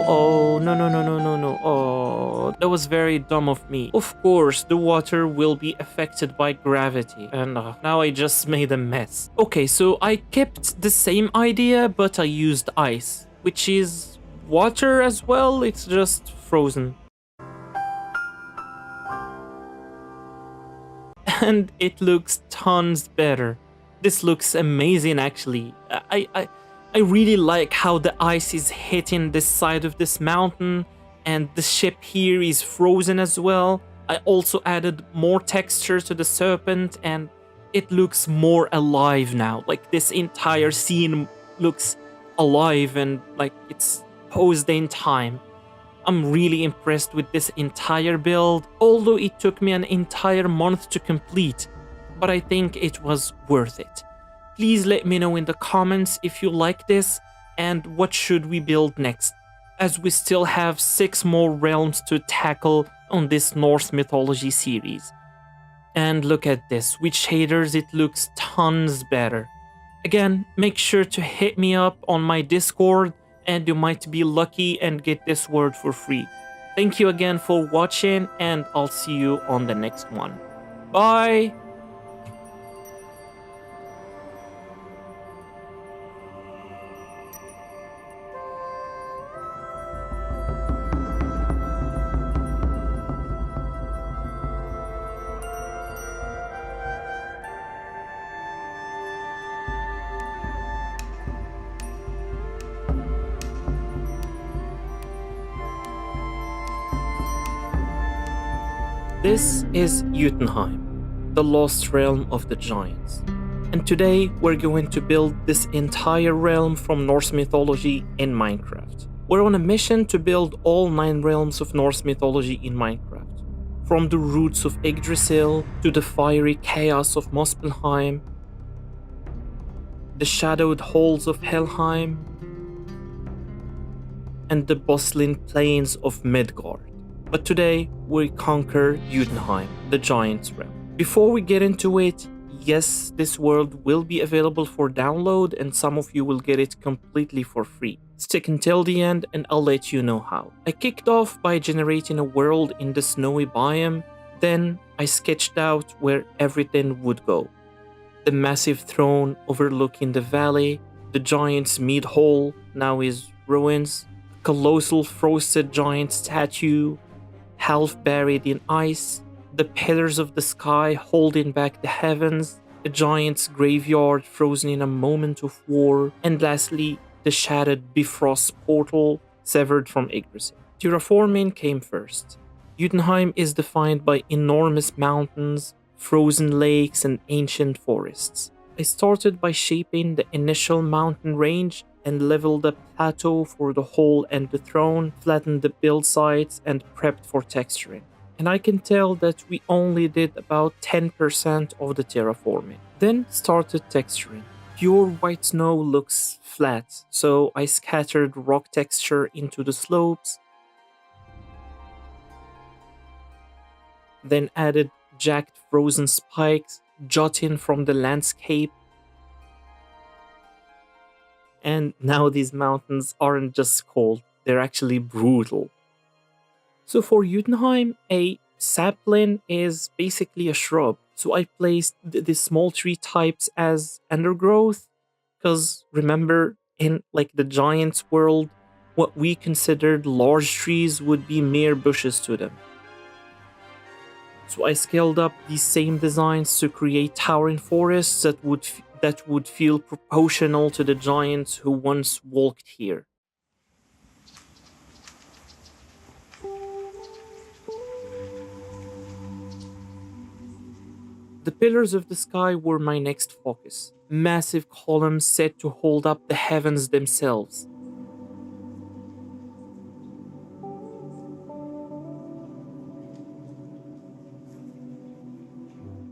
Oh, no, no, no, no, no, no. Oh, that was very dumb of me. Of course, the water will be affected by gravity. And now I just made a mess. Okay, so I kept the same idea, but I used ice, which is water as well. It's just frozen. And it looks tons better. This looks amazing, actually. I really like how the ice is hitting this side of this mountain, and the ship here is frozen as well. I also added more texture to the serpent, and it looks more alive now. Like, this entire scene looks alive and like it's posed in time. I'm really impressed with this entire build, although it took me an entire month to complete, but I think it was worth it. Please let me know in the comments if you like this and what should we build next, as we still have 6 more realms to tackle on this Norse mythology series. And look at this, with shaders it looks tons better. Again, make sure to hit me up on my Discord and you might be lucky and get this word for free. Thank you again for watching, and I'll see you on the next one. Bye! This is Jotunheim, the lost realm of the giants. And today we're going to build this entire realm from Norse mythology in Minecraft. We're on a mission to build all 9 realms of Norse mythology in Minecraft. From the roots of Yggdrasil to the fiery chaos of Muspelheim, the shadowed halls of Helheim, and the bustling plains of Midgard. But today, we conquer Jotunheim, the Giants' Realm. Before we get into it, yes, this world will be available for download and some of you will get it completely for free. Stick until the end and I'll let you know how. I kicked off by generating a world in the snowy biome, then I sketched out where everything would go. The massive throne overlooking the valley, the giant's mead hall now is ruins, colossal frosted giant statue, half buried in ice, the pillars of the sky holding back the heavens, a giant's graveyard frozen in a moment of war, and lastly, the shattered Bifrost portal severed from Yggdrasil. Terraforming came first. Jotunheim is defined by enormous mountains, frozen lakes, and ancient forests. I started by shaping the initial mountain range and leveled a plateau for the hall and the throne, flattened the build sites, and prepped for texturing. And I can tell that we only did about 10% of the terraforming. Then started texturing. Pure white snow looks flat, so I scattered rock texture into the slopes, then added jagged frozen spikes jutting from the landscape. And now these mountains aren't just cold, they're actually brutal. So for Jotunheim, a sapling is basically a shrub. So I placed the small tree types as undergrowth, because remember, in like the giants world, what we considered large trees would be mere bushes to them. So I scaled up these same designs to create towering forests that would feel proportional to the giants who once walked here. The pillars of the sky were my next focus, massive columns set to hold up the heavens themselves.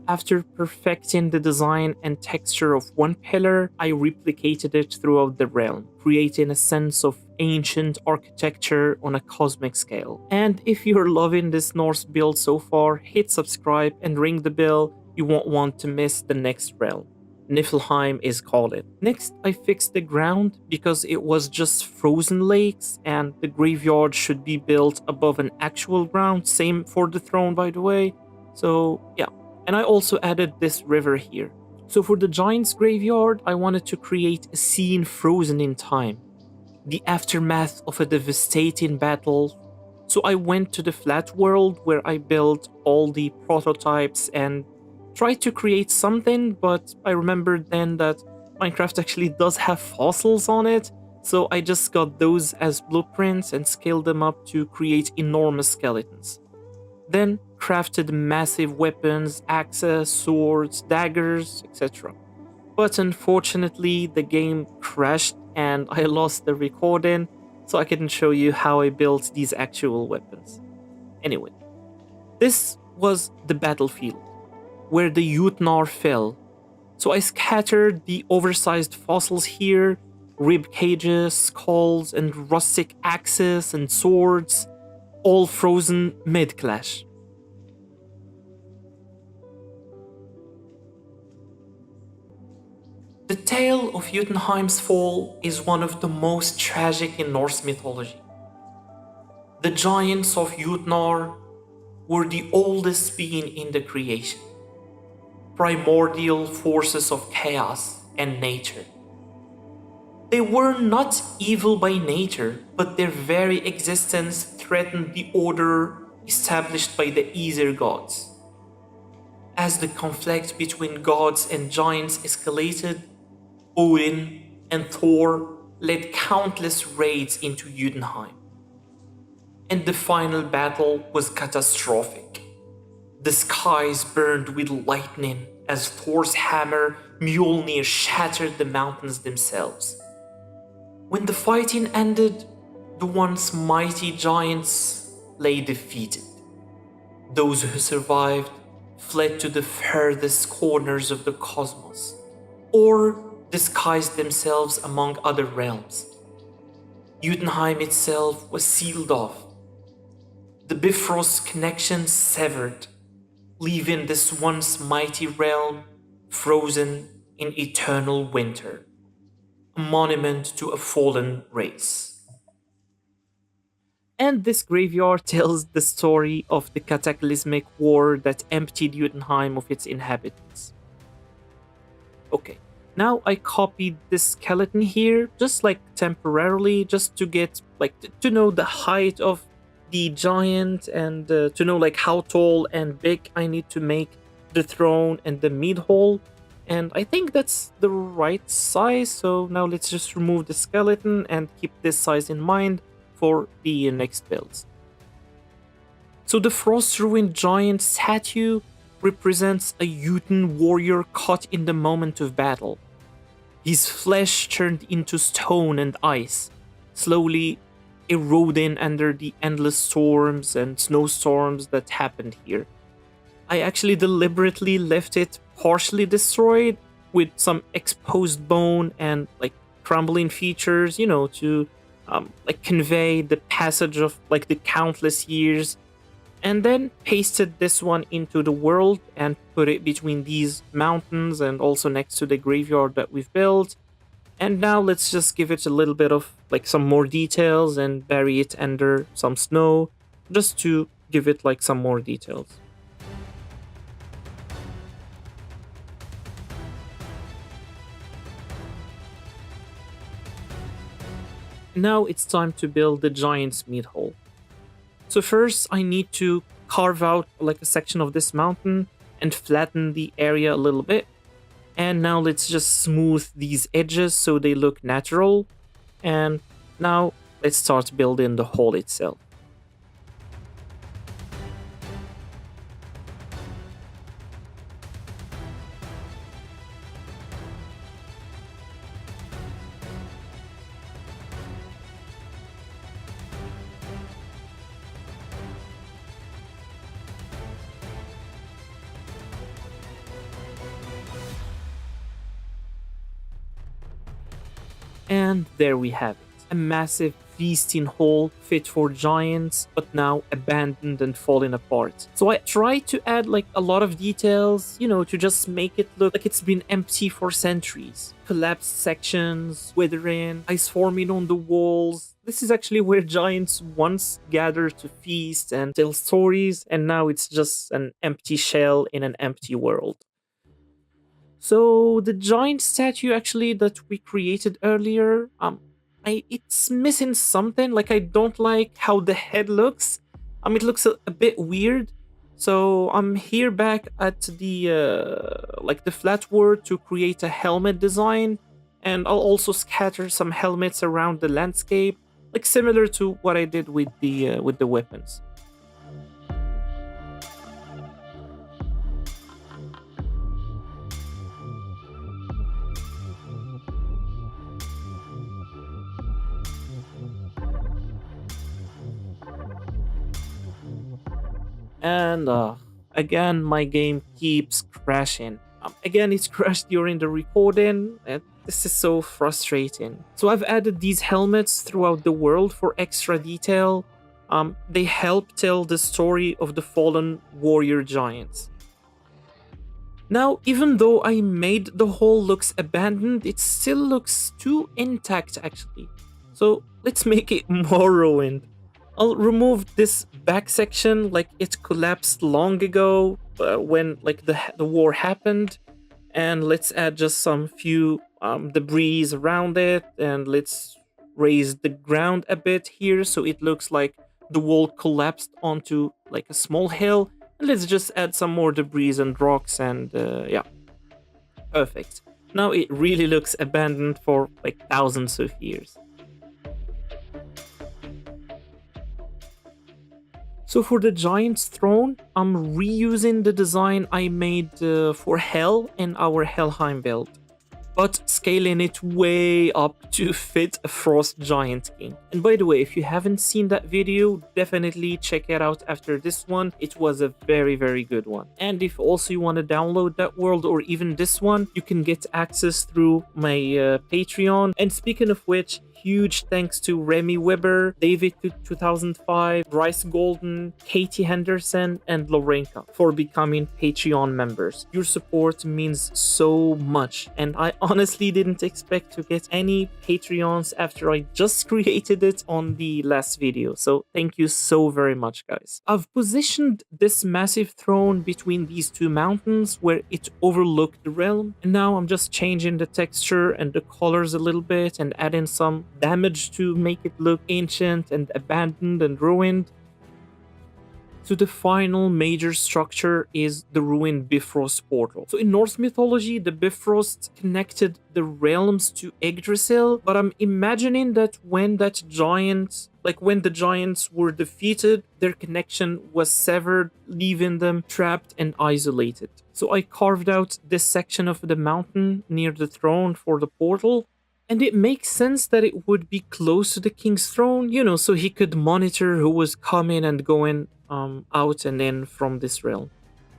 After perfecting the design and texture of one pillar, I replicated it throughout the realm, creating a sense of ancient architecture on a cosmic scale. And if you're loving this Norse build so far, hit subscribe and ring the bell. You won't want to miss the next realm. Niflheim is called it. Next, I fixed the ground because it was just frozen lakes and the graveyard should be built above an actual ground. Same for the throne, by the way. So, yeah. And I also added this river here. So for the giant's graveyard, I wanted to create a scene frozen in time, the aftermath of a devastating battle. So I went to the flat world where I built all the prototypes and tried to create something, but I remembered then that Minecraft actually does have fossils on it, so I just got those as blueprints and scaled them up to create enormous skeletons. Then crafted massive weapons, axes, swords, daggers, etc. But unfortunately, the game crashed and I lost the recording, so I couldn't show you how I built these actual weapons. Anyway, this was the battlefield, where the Jotnar fell. So I scattered the oversized fossils here, rib cages, skulls, and rustic axes and swords, all frozen mid-clash. The tale of Jotunheim's fall is one of the most tragic in Norse mythology. The giants of Jotnar were the oldest being in the creation, primordial forces of chaos and nature. They were not evil by nature, but their very existence threatened the order established by the Aesir gods. As the conflict between gods and giants escalated, Odin and Thor led countless raids into Jotunheim. And the final battle was catastrophic. The skies burned with lightning as Thor's hammer Mjolnir shattered the mountains themselves. When the fighting ended, the once mighty giants lay defeated. Those who survived fled to the furthest corners of the cosmos, or disguised themselves among other realms. Jotunheim itself was sealed off. The Bifrost connection severed, leaving this once mighty realm frozen in eternal winter, a monument to a fallen race. And this graveyard tells the story of the cataclysmic war that emptied Jotunheim of its inhabitants. Okay, now I copied this skeleton here, just like temporarily, just to get, like, to know the height of the giant and to know like how tall and big I need to make the throne and the mid hall. And I think that's the right size, so now let's just remove the skeleton and keep this size in mind for the next builds. So the frost-ruined giant statue represents a Jotun warrior caught in the moment of battle. His flesh turned into stone and ice, slowly eroding under the endless storms and snowstorms that happened here. I actually deliberately left it partially destroyed with some exposed bone and like crumbling features, you know, to like convey the passage of like the countless years, and then pasted this one into the world and put it between these mountains and also next to the graveyard that we've built. And now let's just give it a little bit of like some more details and bury it under some snow just to give it like some more details. Now it's time to build the giant's meat hole. So first I need to carve out like a section of this mountain and flatten the area a little bit. And now let's just smooth these edges so they look natural. And now let's start building the hole itself. And there we have it. A massive feasting hall fit for giants, but now abandoned and falling apart. So I tried to add like a lot of details, to just make it look like it's been empty for centuries. Collapsed sections, withering, ice forming on the walls. This is actually where giants once gathered to feast and tell stories, and now it's just an empty shell in an empty world. So the giant statue actually that we created earlier, it's missing something. Like I don't like how the head looks. It looks a bit weird. So I'm here back at the like the flat world to create a helmet design, and I'll also scatter some helmets around the landscape, like similar to what I did with the weapons. And again, my game keeps crashing. Again, it's crashed during the recording, and this is so frustrating. So I've added these helmets throughout the world for extra detail. They help tell the story of the fallen warrior giants. Now, even though I made the hall looks abandoned, it still looks too intact actually. So let's make it more ruined. I'll remove this back section like it collapsed long ago when like the war happened, and let's add just some few debris around it, and let's raise the ground a bit here so it looks like the wall collapsed onto like a small hill. And let's just add some more debris and rocks, and yeah, perfect. Now it really looks abandoned for like thousands of years. So for the giant's throne, I'm reusing the design I made for Hel in our Helheim build, but scaling it way up to fit a frost giant king. And by the way, if you haven't seen that video, definitely check it out after this one. It was a very, very good one. And if also you want to download that world or even this one, you can get access through my Patreon. And speaking of which, huge thanks to Remy Weber, David 2005, Bryce Golden, Katie Henderson, and Lorenka for becoming Patreon members. Your support means so much, and I honestly didn't expect to get any Patreons after I just created it on the last video, so thank you so very much, guys. I've positioned this massive throne between these two mountains where it overlooked the realm, and now I'm just changing the texture and the colors a little bit and adding some damage to make it look ancient and abandoned and ruined. So the final major structure is the ruined Bifrost portal. So in Norse mythology, the Bifrost connected the realms to Yggdrasil, but I'm imagining that when the giants were defeated, their connection was severed, leaving them trapped and isolated. So I carved out this section of the mountain near the throne for the portal, and it makes sense that it would be close to the king's throne, so he could monitor who was coming and going out and in from this realm.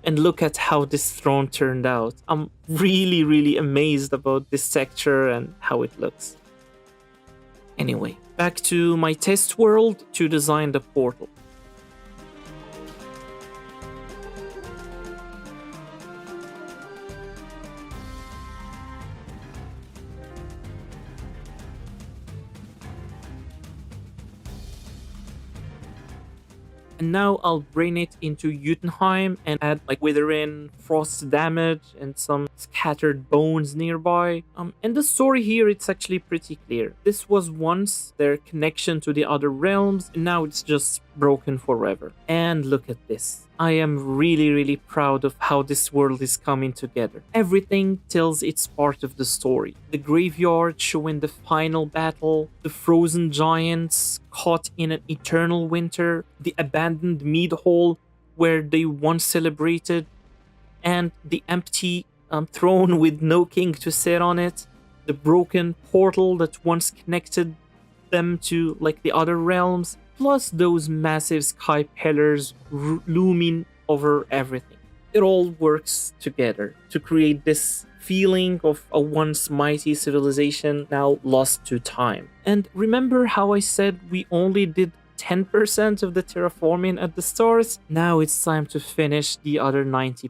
And look at how this throne turned out. I'm really, really amazed about this texture and how it looks. Anyway, back to my test world to design the portal. And now I'll bring it into Jotunheim and add like withering, frost damage, and some scattered bones nearby. And the story here, it's actually pretty clear. This was once their connection to the other realms, and now it's just broken forever. And look at this. I am really, really proud of how this world is coming together. Everything tells its part of the story. The graveyard showing the final battle, the frozen giants caught in an eternal winter, the abandoned mead hall where they once celebrated, and the empty throne with no king to sit on it, the broken portal that once connected them to like the other realms, plus those massive sky pillars looming over everything. it all works together to create this feeling of a once mighty civilization now lost to time. And remember how I said we only did 10% of the terraforming at the start? Now it's time to finish the other 90%.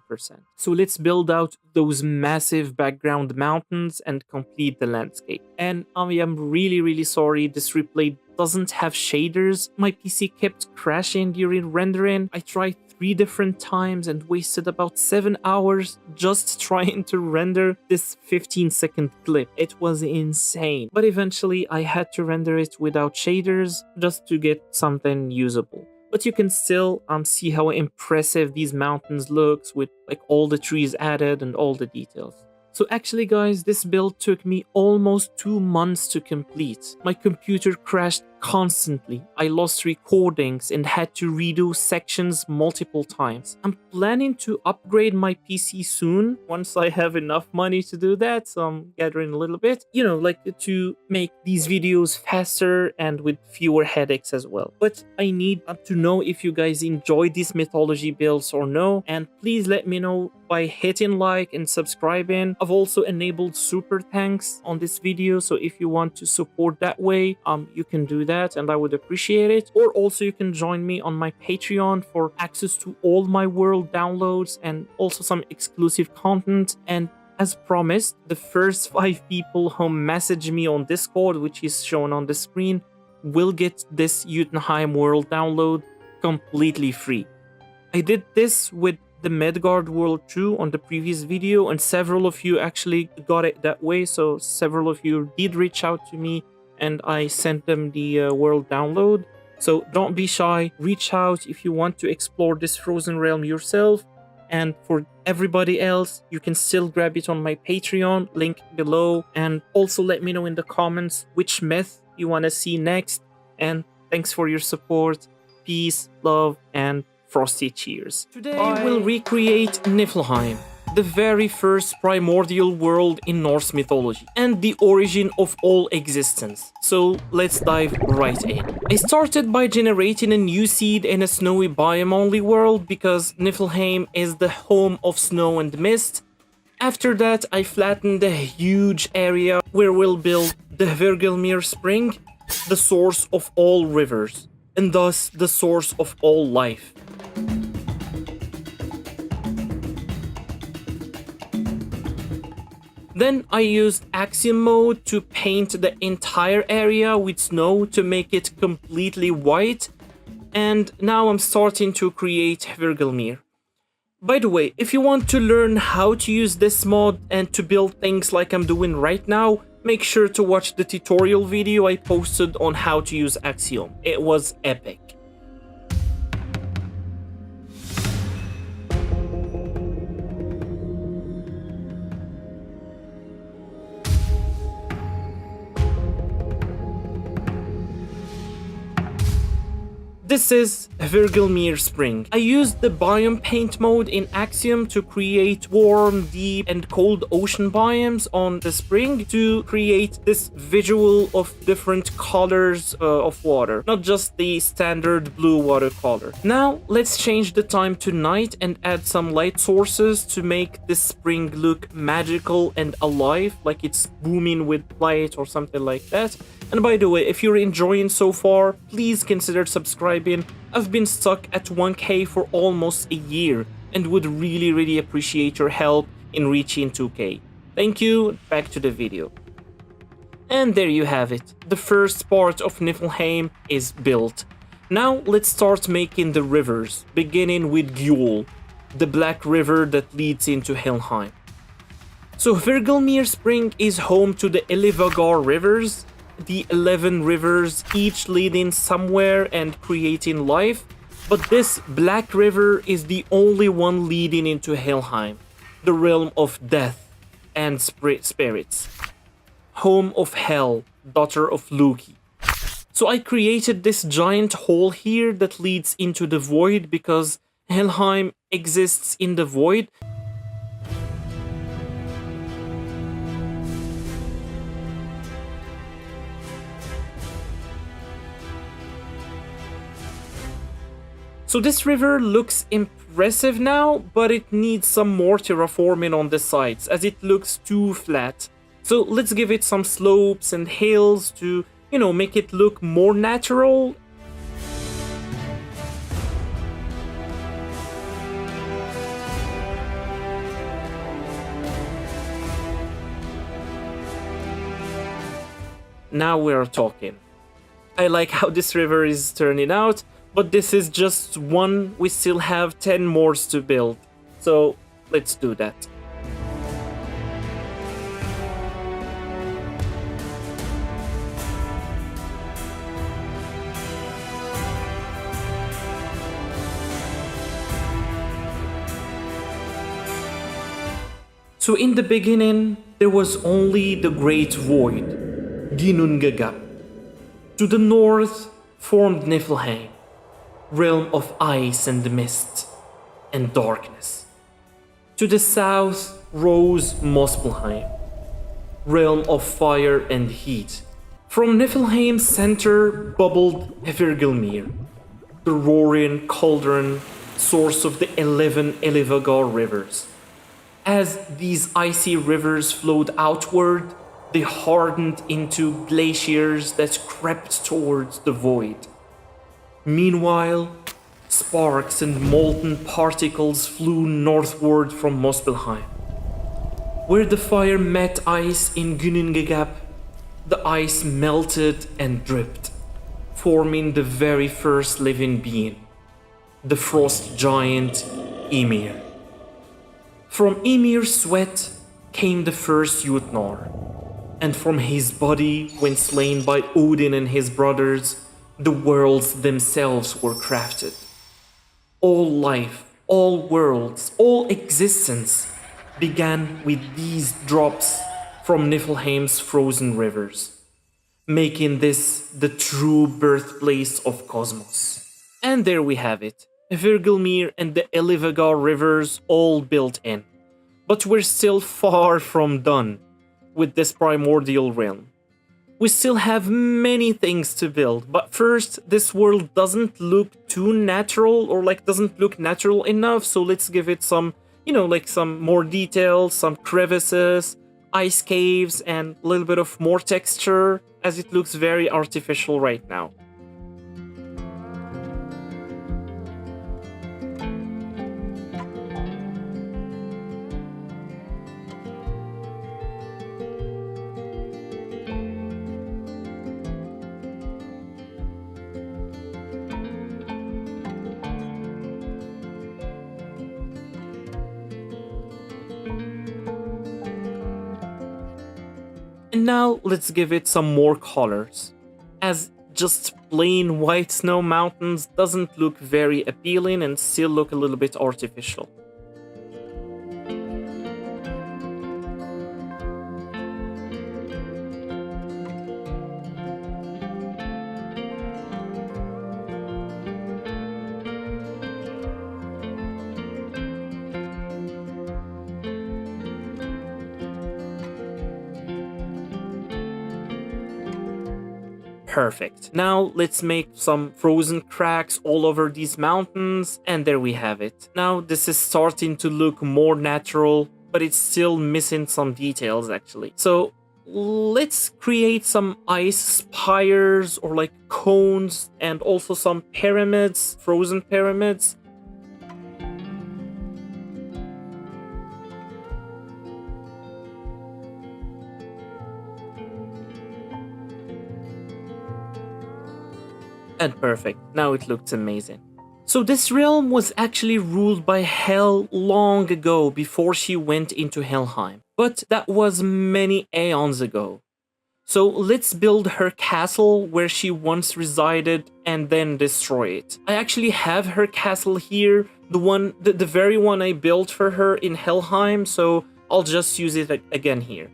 So let's build out those massive background mountains and complete the landscape. And I am really sorry this replay doesn't have shaders. My PC kept crashing during rendering. I tried 3 different times and wasted about 7 hours just trying to render this 15-second clip. It was insane. But eventually I had to render it without shaders just to get something usable. But you can still see how impressive these mountains looks with like all the trees added and all the details. So actually guys, this build took me almost 2 months to complete. My computer crashed constantly. I lost recordings and had to redo sections multiple times. I'm planning to upgrade my PC soon once I have enough money to do that, so I'm gathering a little bit, you know, like to make these videos faster and with fewer headaches as well. But I need to know if you guys enjoy these mythology builds or no, and please let me know by hitting like and subscribing. I've also enabled super thanks on this video, so if you want to support that way, you can do that and I would appreciate it. Or also you can join me on my Patreon for access to all my world downloads and also some exclusive content. And as promised, the first 5 people who message me on Discord, which is shown on the screen, will get this Jotunheim world download completely free. I did this with the Midgard world too on the previous video, and several of you actually got it that way, so several of you did reach out to me and I sent them the world download. So don't be shy, reach out if you want to explore this frozen realm yourself. And for everybody else, you can still grab it on my Patreon, link below. And also let me know in the comments which myth you want to see next. And thanks for your support. Peace, love, and frosty cheers. Today we'll recreate Niflheim, the very first primordial world in Norse mythology and the origin of all existence. So let's dive right in. I started by generating a new seed in a snowy biome-only world because Niflheim is the home of snow and mist. After that, I flattened a huge area where we'll build the Hvergelmir Spring, the source of all rivers, and thus the source of all life. Then I used Axiom mode to paint the entire area with snow to make it completely white. And now I'm starting to create Hvergelmir. By the way, if you want to learn how to use this mod and to build things like I'm doing right now, make sure to watch the tutorial video I posted on how to use Axiom. It was epic. This is Hvergelmir Spring. I used the biome paint mode in Axiom to create warm, deep, and cold ocean biomes on the spring to create this visual of different colors of water, not just the standard blue watercolor. Now, let's change the time to night and add some light sources to make this spring look magical and alive, like it's booming with light or something like that. And by the way, if you're enjoying so far, please consider subscribing. I've been stuck at 1k for almost a year and would really appreciate your help in reaching 2k. Thank you, back to the video. And there you have it. The first part of Niflheim is built. Now let's start making the rivers, beginning with Gjol, the black river that leads into Helheim. So Hvergelmir Spring is home to the Elivagar rivers, the 11 rivers, each leading somewhere and creating life, but this black river is the only one leading into Helheim, the realm of death and spirits, home of Hel, daughter of Loki. So I created this giant hole here that leads into the void because Helheim exists in the void. So this river looks aggressive now, but it needs some more terraforming on the sides as it looks too flat. So let's give it some slopes and hills to, make it look more natural. Now we're talking. I like how this river is turning out, but this is just one. We still have 10 more to build. So let's do that. So in the beginning, there was only the great void, Ginnungagap. To the north formed Niflheim, realm of ice and mist and darkness. To the south rose Muspelheim, realm of fire and heat. From Niflheim's center bubbled Hvergelmir, the roaring cauldron, source of the 11 Elivagar rivers. As these icy rivers flowed outward, they hardened into glaciers that crept towards the void. Meanwhile, sparks and molten particles flew northward from Muspelheim. Where the fire met ice in Ginnungagap, the ice melted and dripped, forming the very first living being, the frost giant Ymir. From Ymir's sweat came the first Jotnar, and from his body, when slain by Odin and his brothers, the worlds themselves were crafted. All life, all worlds, all existence began with these drops from Niflheim's frozen rivers, making this the true birthplace of cosmos. And there we have it. Hvergelmir and the Elivagar rivers all built in. But we're still far from done with this primordial realm. We still have many things to build, but first, this world doesn't look too natural or doesn't look natural enough, so let's give it some, some more detail, some crevices, ice caves, and a little bit of more texture, as it looks very artificial right now. And now let's give it some more colors, as just plain white snow mountains doesn't look very appealing and still look a little bit artificial. Perfect. Now let's make some frozen cracks all over these mountains, and there we have it. Now this is starting to look more natural, but it's still missing some details actually. So let's create some ice spires or cones and also some pyramids, frozen pyramids. And perfect, now it looks amazing. So this realm was actually ruled by Hel long ago before she went into Helheim, but that was many aeons ago. So let's build her castle where she once resided and then destroy it. I actually have her castle here, the very one I built for her in Helheim, so I'll just use it again here.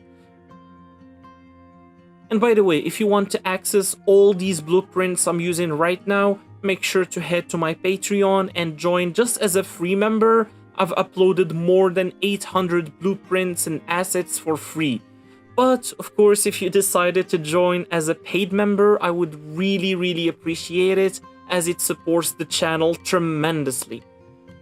And by the way, if you want to access all these blueprints I'm using right now, make sure to head to my Patreon and join just as a free member. I've uploaded more than 800 blueprints and assets for free. But of course, if you decided to join as a paid member, I would really appreciate it, as it supports the channel tremendously.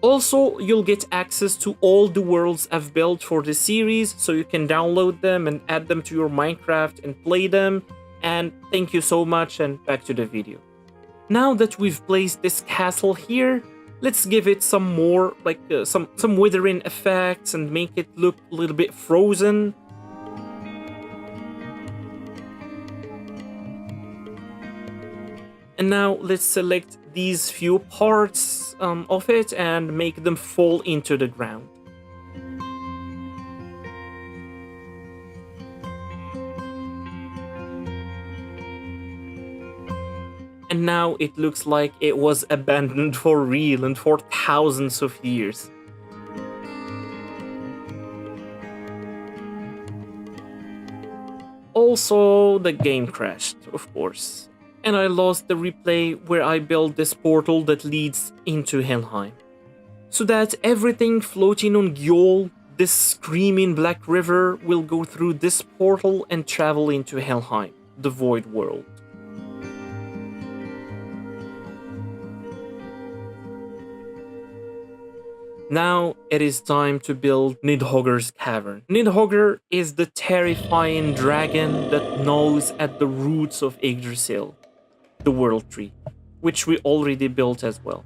Also, you'll get access to all the worlds I've built for the series, so you can download them and add them to your Minecraft and play them. And thank you so much, and back to the video. Now that we've placed this castle here, let's give it some more, like some withering effects and make it look a little bit frozen. And now let's select these few parts of it and make them fall into the ground. And now it looks like it was abandoned for real and for thousands of years. Also, the game crashed, of course. And I lost the replay where I built this portal that leads into Helheim. So that everything floating on Gjol, this screaming black river, will go through this portal and travel into Helheim, the void world. Now it is time to build Nidhogger's cavern. Nidhogger is the terrifying dragon that gnaws at the roots of Yggdrasil, the world tree, which we already built as well.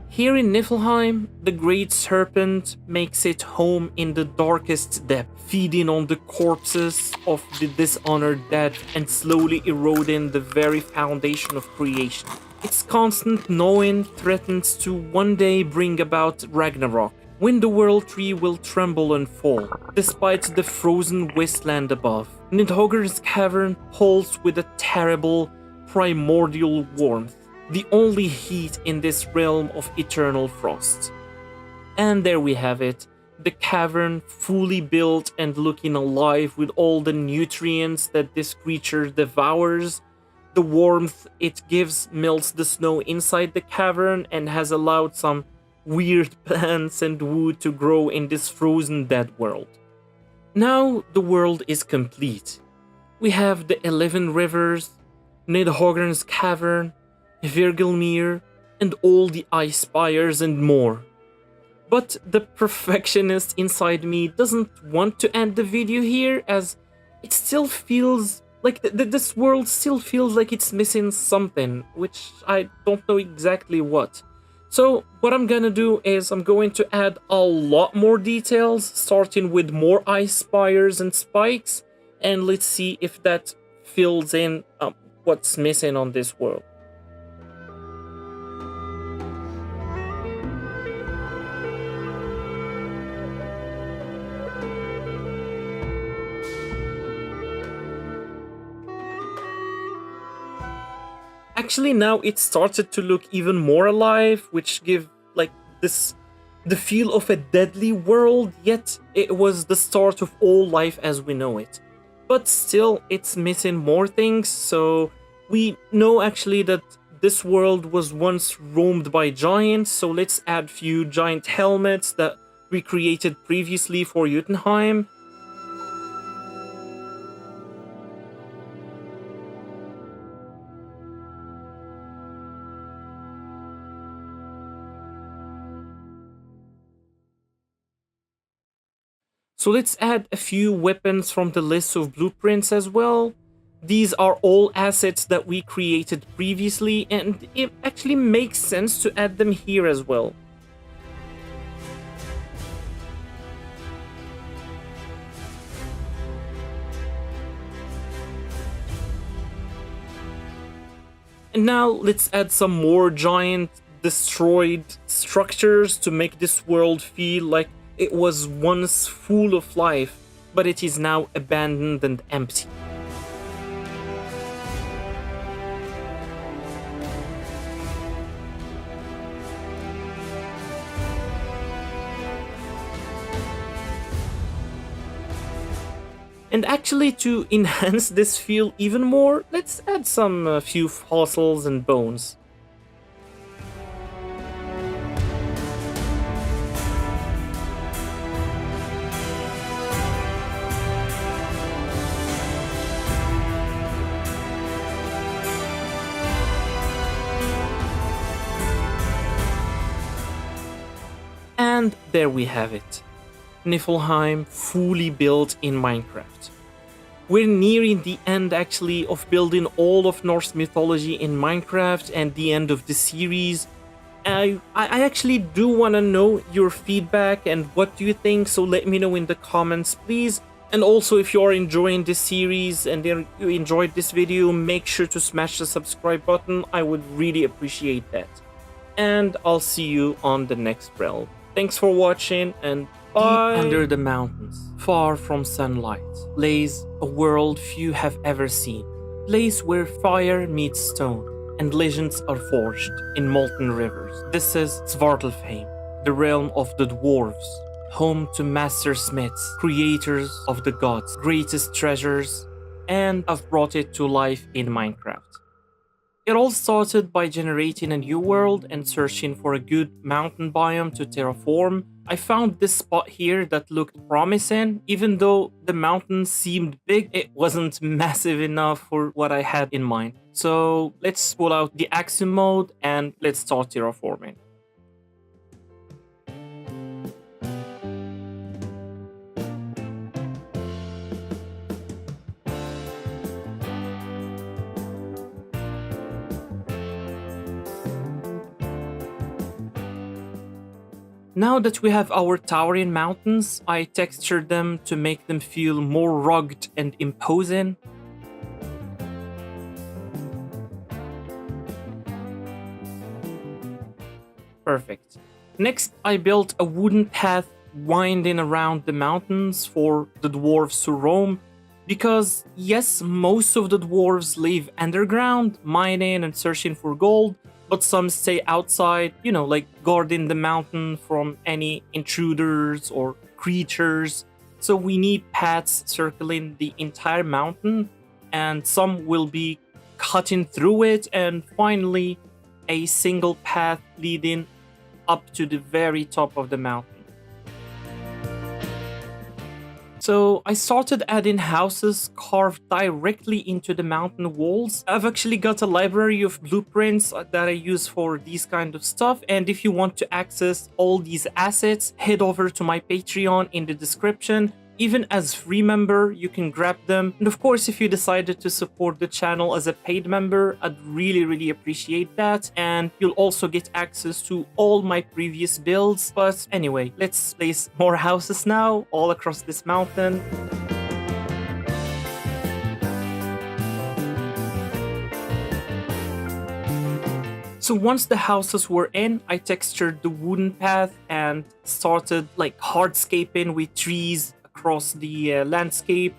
Here in Niflheim, the great serpent makes its home in the darkest depth, feeding on the corpses of the dishonored dead and slowly eroding the very foundation of creation. Its constant gnawing threatens to one day bring about Ragnarok, when the world tree will tremble and fall, despite the frozen wasteland above. Nidhogger's cavern pulses with a terrible, primordial warmth, the only heat in this realm of eternal frost. And there we have it, the cavern fully built and looking alive with all the nutrients that this creature devours. The warmth it gives melts the snow inside the cavern and has allowed some weird plants and wood to grow in this frozen dead world. Now the world is complete. We have the 11 rivers, Nidhogger's cavern, Ymir, and all the ice spires and more. But the perfectionist inside me doesn't want to end the video here, as it still feels like this world still feels like it's missing something, which I don't know exactly what. So what I'm gonna do is I'm going to add a lot more details, starting with more ice spires and spikes, and let's see if that fills in what's missing on this world. Actually, now it started to look even more alive, which give like the feel of a deadly world, yet it was the start of all life as we know it. But still, it's missing more things, so we know actually that this world was once roamed by giants, so let's add few giant helmets that we created previously for Jotunheim. So let's add a few weapons from the list of blueprints as well. These are all assets that we created previously, and it actually makes sense to add them here as well. And now let's add some more giant destroyed structures to make this world feel like it was once full of life, but it is now abandoned and empty. And actually, to enhance this feel even more, let's add some few fossils and bones. And there we have it. Niflheim fully built in Minecraft. We're nearing the end actually of building all of Norse mythology in Minecraft and the end of the series. I actually do want to know your feedback and what do you think, so let me know in the comments, please. And also, if you are enjoying this series and you enjoyed this video, make sure to smash the subscribe button. I would really appreciate that. And I'll see you on the next realm. Thanks for watching, and bye! Deep under the mountains, far from sunlight, lays a world few have ever seen. Place where fire meets stone, and legends are forged in molten rivers. This is Svartalfheim, the realm of the dwarves, home to master smiths, creators of the gods' greatest treasures, and I've brought it to life in Minecraft. It all started by generating a new world and searching for a good mountain biome to terraform. I found this spot here that looked promising. Even though the mountain seemed big, it wasn't massive enough for what I had in mind. So let's pull out the axiom mode and let's start terraforming. Now that we have our towering mountains, I textured them to make them feel more rugged and imposing. Perfect. Next, I built a wooden path winding around the mountains for the dwarves to roam, because yes, most of the dwarves live underground, mining and searching for gold, but some stay outside, you know, like guarding the mountain from any intruders or creatures. So we need paths circling the entire mountain, and some will be cutting through it, and finally a single path leading up to the very top of the mountain. So I started adding houses carved directly into the mountain walls. I've actually got a library of blueprints that I use for these kind of stuff. And if you want to access all these assets, head over to my Patreon in the description. Even as free member, you can grab them. And of course, if you decided to support the channel as a paid member, I'd really appreciate that. And you'll also get access to all my previous builds. But anyway, let's place more houses now all across this mountain. So once the houses were in, I textured the wooden path and started like hardscaping with trees across the landscape.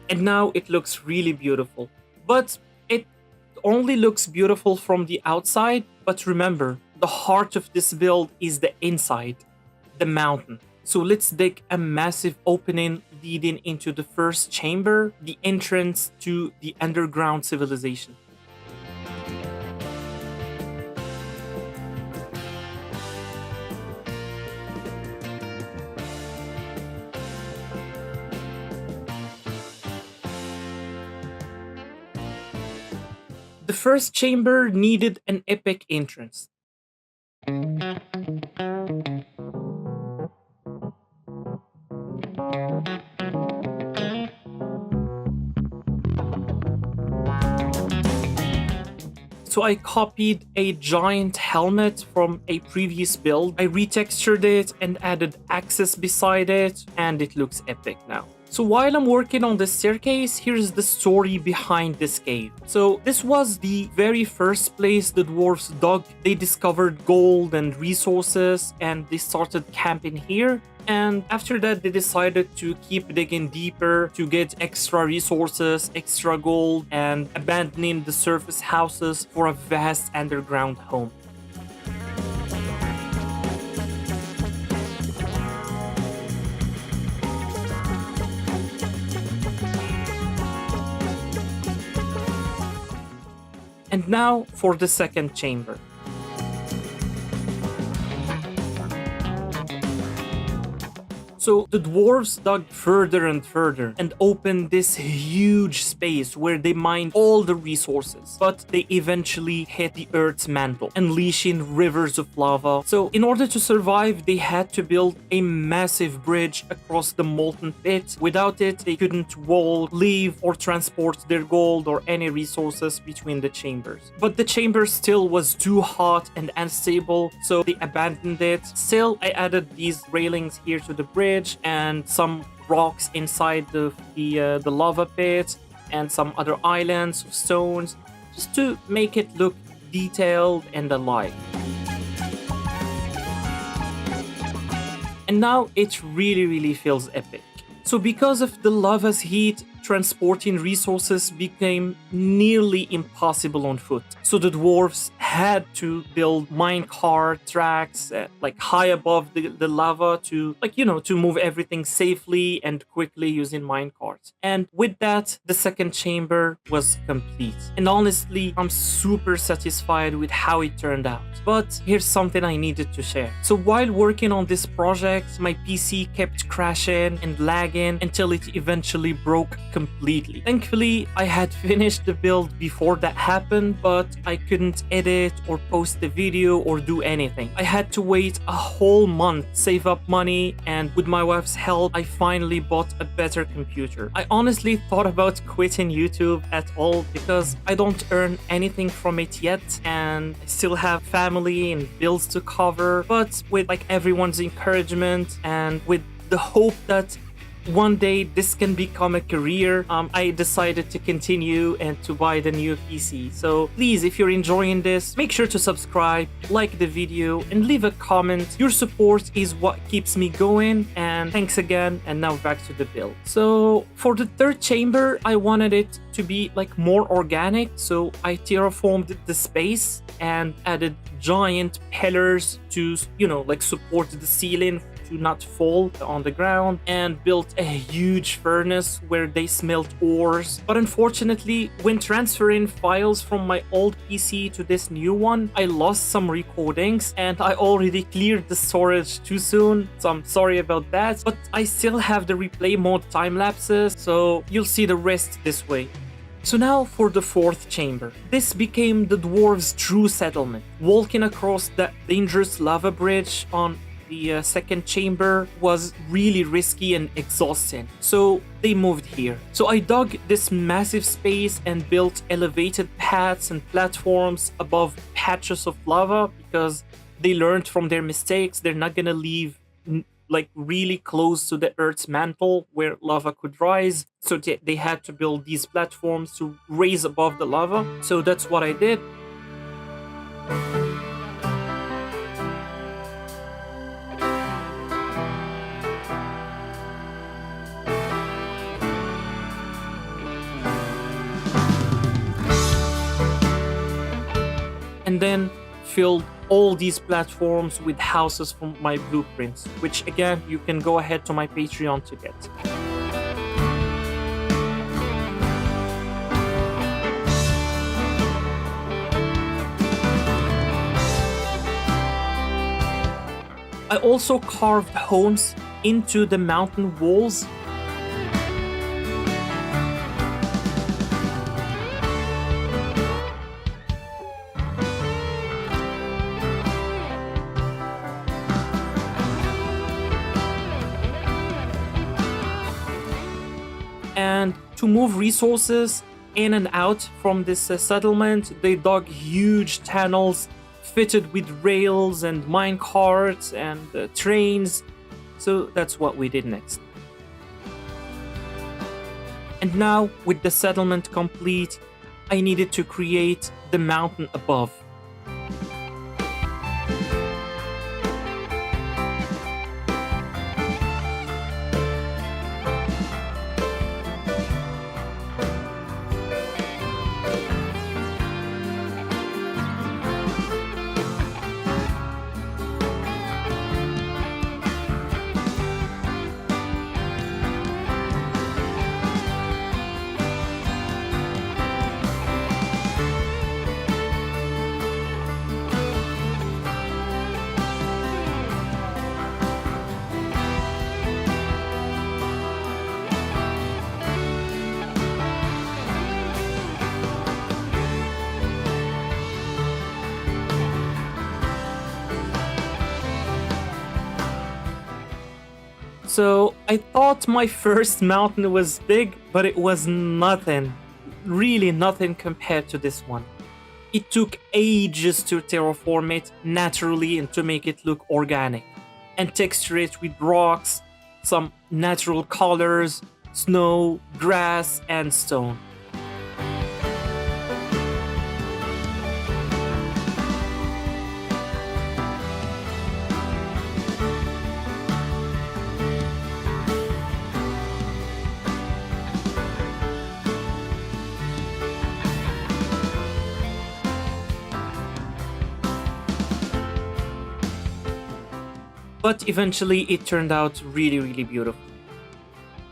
And now it looks really beautiful. But it only looks beautiful from the outside. But remember, the heart of this build is the inside, the mountain. So let's dig a massive opening leading into the first chamber, the entrance to the underground civilization. The first chamber needed an epic entrance. So I copied a giant helmet from a previous build. I retextured it and added axes beside it, and it looks epic now. So while I'm working on the staircase, here's the story behind this cave. So this was the very first place the dwarves dug. They discovered gold and resources, and they started camping here. And after that, they decided to keep digging deeper to get extra resources, extra gold, and abandoning the surface houses for a vast underground home. And now for the second chamber. So the dwarves dug further and further and opened this huge space where they mined all the resources, but they eventually hit the Earth's mantle, unleashing rivers of lava. So in order to survive, they had to build a massive bridge across the molten pit. Without it, they couldn't wall, leave, or transport their gold or any resources between the chambers. But the chamber still was too hot and unstable, so they abandoned it. Still, I added these railings here to the bridge and some rocks inside the lava pit and some other islands of stones, just to make it look detailed and alive. And now it really feels epic. So because of the lava's heat, transporting resources became nearly impossible on foot. So the dwarves had to build minecart tracks like high above the lava to to move everything safely and quickly using minecarts. And with that, the second chamber was complete. And honestly, I'm super satisfied with how it turned out. But here's something I needed to share. So while working on this project, my PC kept crashing and lagging until it eventually broke completely. Thankfully, I had finished the build before that happened, but I couldn't edit or post the video or do anything. I had to wait a whole month, save up money, and with my wife's help, I finally bought a better computer. I honestly thought about quitting YouTube at all because I don't earn anything from it yet, and I still have family and bills to cover. But with everyone's encouragement and with the hope that one day this can become a career, I decided to continue and to buy the new PC. So please, if you're enjoying this, make sure to subscribe, like the video, and leave a comment. Your support is what keeps me going, and thanks again. And now back to the build. So for the third chamber, I wanted it to be more organic, so I terraformed the space and added giant pillars to support the ceiling to not fall on the ground, and built a huge furnace where they smelt ores. But unfortunately, when transferring files from my old PC to this new one, I lost some recordings and I already cleared the storage too soon, so I'm sorry about that. But I still have the replay mode time lapses, so you'll see the rest this way. So now for the fourth chamber. This became the dwarves' true settlement. Walking across that dangerous lava bridge on the second chamber was really risky and exhausting, so they moved here. So I dug this massive space and built elevated paths and platforms above patches of lava because they learned from their mistakes. They're not gonna leave really close to the Earth's mantle where lava could rise, so they had to build these platforms to raise above the lava. So that's what I did. And then filled all these platforms with houses from my blueprints, which again, you can go ahead to my Patreon to get. I also carved homes into the mountain walls. And to move resources in and out from this settlement, they dug huge tunnels fitted with rails and mine carts and trains. So that's what we did next. And now, with the settlement complete, I needed to create the mountain above. So I thought my first mountain was big, but it was nothing. Really nothing compared to this one. It took ages to terraform it naturally and to make it look organic, and texture it with rocks, some natural colors, snow, grass, and stone. But eventually it turned out really, really beautiful.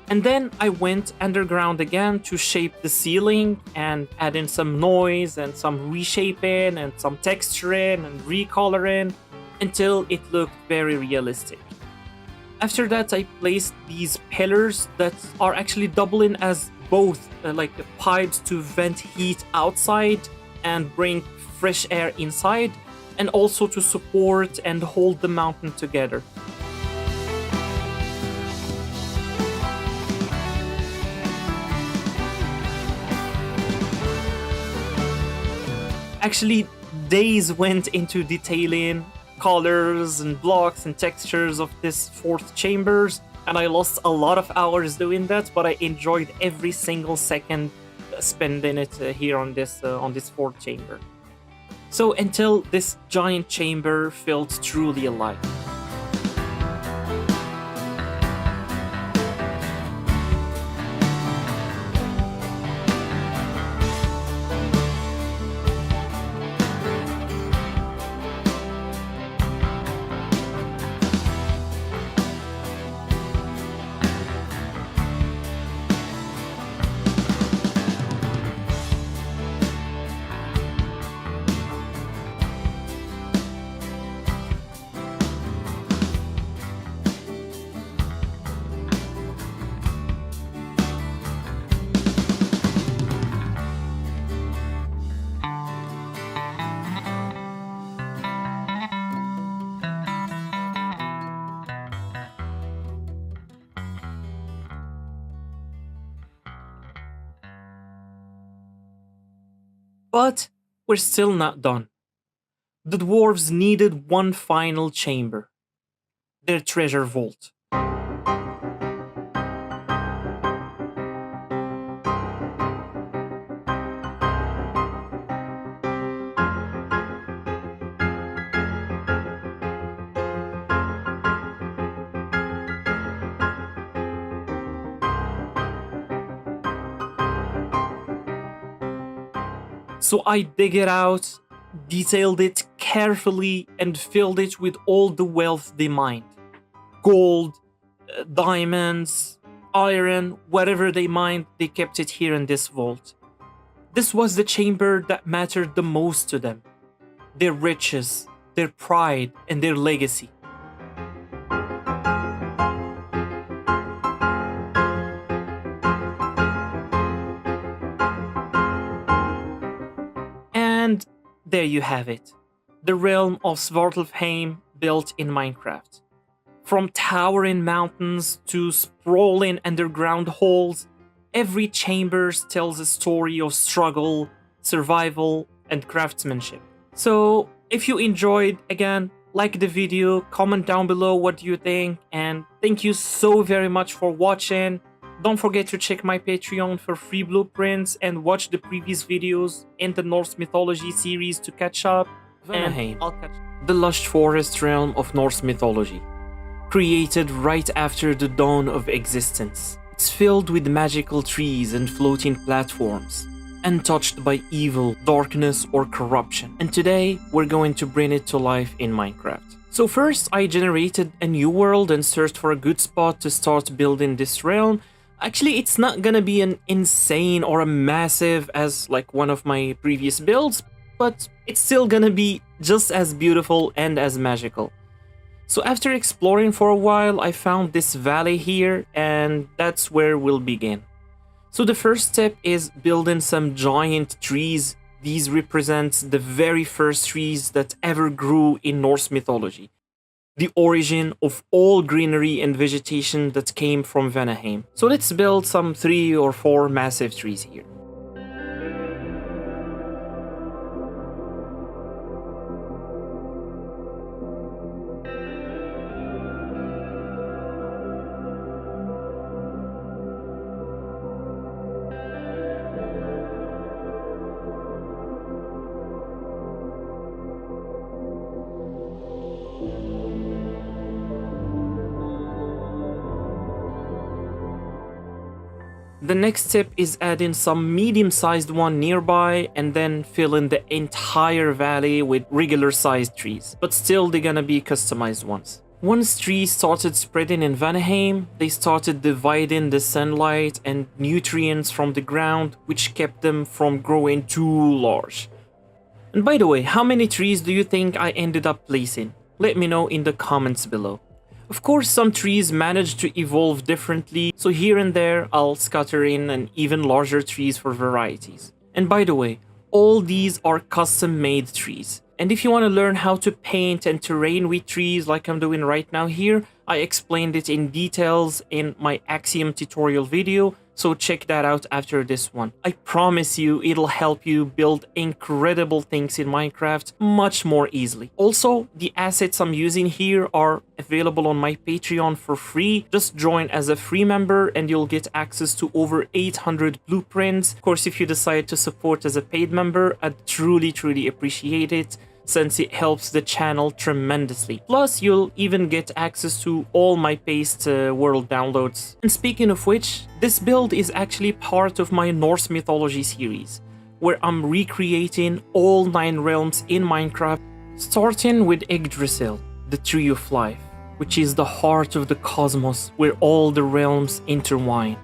And then I went underground again to shape the ceiling and add in some noise and some reshaping and some texturing and recoloring until it looked very realistic. After that, I placed these pillars that are actually doubling as both like pipes to vent heat outside and bring fresh air inside, and also to support and hold the mountain together. Actually, days went into detailing colors and blocks and textures of this fourth chambers, and I lost a lot of hours doing that, but I enjoyed every single second spending it here on this fourth chamber. So until this giant chamber felt truly alive. But we're still not done. The dwarves needed one final chamber, their treasure vault. So I dig it out, detailed it carefully, and filled it with all the wealth they mined. Gold, diamonds, iron, whatever they mined, they kept it here in this vault. This was the chamber that mattered the most to them. Their riches, their pride, and their legacy. And there you have it, the realm of Svartalfheim built in Minecraft. From towering mountains to sprawling underground halls, every chamber tells a story of struggle, survival, and craftsmanship. So if you enjoyed, again, like the video, comment down below what you think, and thank you so very much for watching. Don't forget to check my Patreon for free blueprints and watch the previous videos in the Norse mythology series to catch up. Vanaheim, the lush forest realm of Norse mythology, created right after the dawn of existence. It's filled with magical trees and floating platforms, untouched by evil, darkness, or corruption. And today, we're going to bring it to life in Minecraft. So first, I generated a new world and searched for a good spot to start building this realm. Actually, it's not gonna be an insane or a massive as like one of my previous builds, but it's still gonna be just as beautiful and as magical. So after exploring for a while, I found this valley here, and that's where we'll begin. So the first step is building some giant trees. These represent the very first trees that ever grew in Norse mythology. the origin of all greenery and vegetation that came from Vanaheim. So let's build some 3 or 4 massive trees here. The next step is adding some medium-sized one nearby and then fill in the entire valley with regular-sized trees, but still they're gonna be customized ones. Once trees started spreading in Vanaheim, they started dividing the sunlight and nutrients from the ground, which kept them from growing too large. And by the way, how many trees do you think I ended up placing? Let me know in the comments below. Of course, some trees manage to evolve differently, so here and there I'll scatter in an even larger trees for varieties. And by the way, all these are custom-made trees. And if you want to learn how to paint and terrain with trees like I'm doing right now here, I explained it in details in my Axiom tutorial video, so check that out after this one. I promise you it'll help you build incredible things in Minecraft much more easily. Also, the assets I'm using here are available on my Patreon for free. Just join as a free member and you'll get access to over 800 blueprints. Of course, if you decide to support as a paid member, I'd truly appreciate it, since it helps the channel tremendously. Plus, you'll even get access to all my past world downloads. And speaking of which, this build is actually part of my Norse mythology series, where I'm recreating all 9 realms in Minecraft, starting with Yggdrasil, the Tree of Life, which is the heart of the cosmos where all the realms intertwine.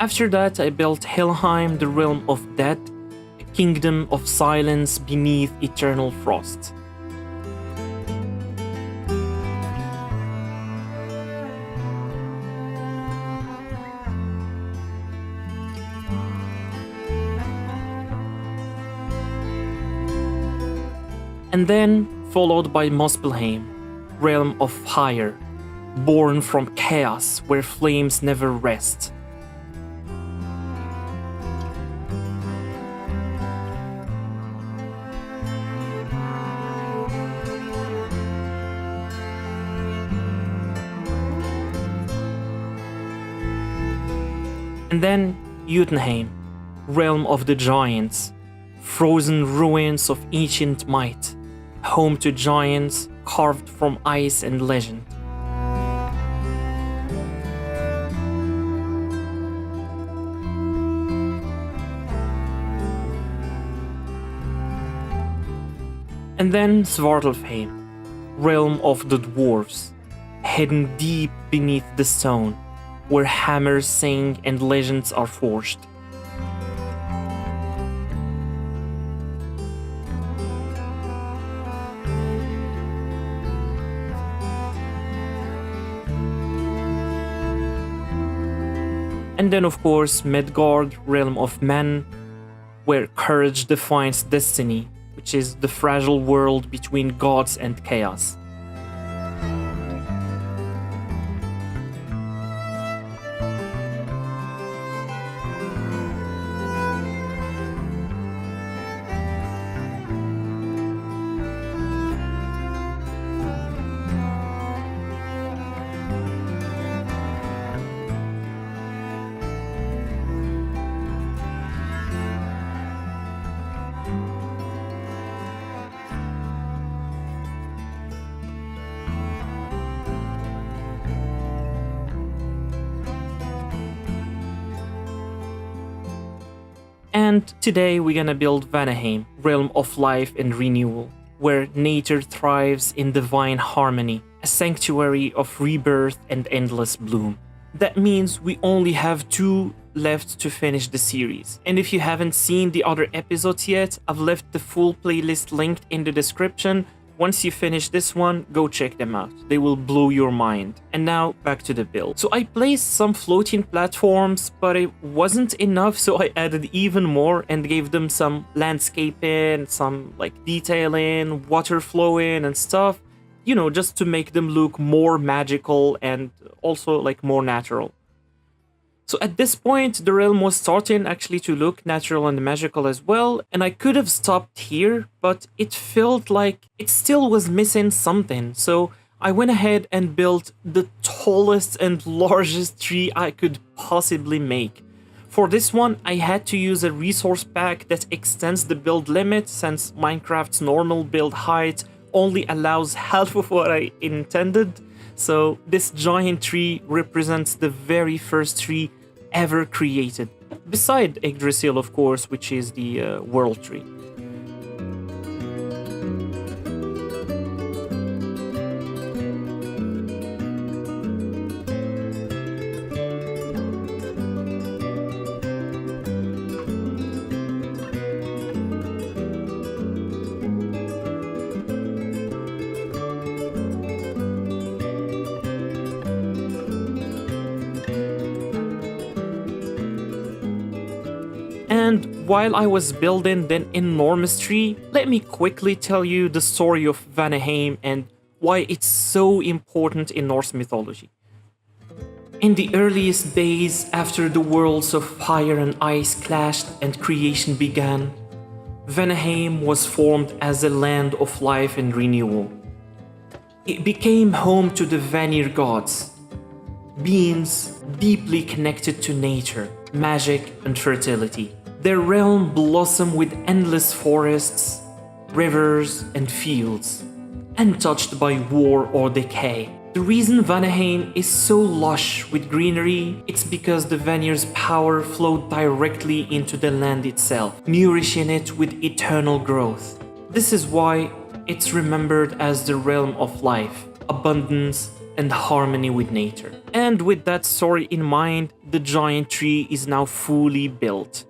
After that, I built Helheim, the realm of death, a kingdom of silence beneath eternal frost. And then, followed by Muspelheim, realm of fire, born from chaos where flames never rest. And then Jotunheim, realm of the giants, frozen ruins of ancient might, home to giants carved from ice and legend. And then Svartalfheim, realm of the dwarves, hidden deep beneath the stone, where hammers sing and legends are forged. And then of course Midgard, realm of men, where courage defines destiny, which is the fragile world between gods and chaos. And today we're gonna build Vanaheim, realm of life and renewal, where nature thrives in divine harmony, a sanctuary of rebirth and endless bloom. That means we only have 2 left to finish the series. And if you haven't seen the other episodes yet, I've left the full playlist linked in the description. once you finish this one, go check them out. They will blow your mind. And now back to the build. So I placed some floating platforms, but it wasn't enough, so I added even more and gave them some landscaping, some like detailing, water flowing and stuff, you know, just to make them look more magical and also like more natural. So at this point, the realm was starting actually to look natural and magical as well, and I could have stopped here, but it felt like it still was missing something. So I went ahead and built the tallest and largest tree I could possibly make. For this one, I had to use a resource pack that extends the build limit, since Minecraft's normal build height only allows half of what I intended. So this giant tree represents the very first tree ever created, beside Yggdrasil, of course, which is the world tree. And while I was building that enormous tree, let me quickly tell you the story of Vanaheim and why it's so important in Norse mythology. In the earliest days after the worlds of fire and ice clashed and creation began, Vanaheim was formed as a land of life and renewal. It became home to the Vanir gods, beings deeply connected to nature, magic, and fertility. Their realm blossomed with endless forests, rivers, and fields, untouched by war or decay. The reason Vanaheim is so lush with greenery, it's because the Vanir's power flowed directly into the land itself, nourishing it with eternal growth. This is why it's remembered as the realm of life, abundance, and harmony with nature. And with that story in mind, the giant tree is now fully built.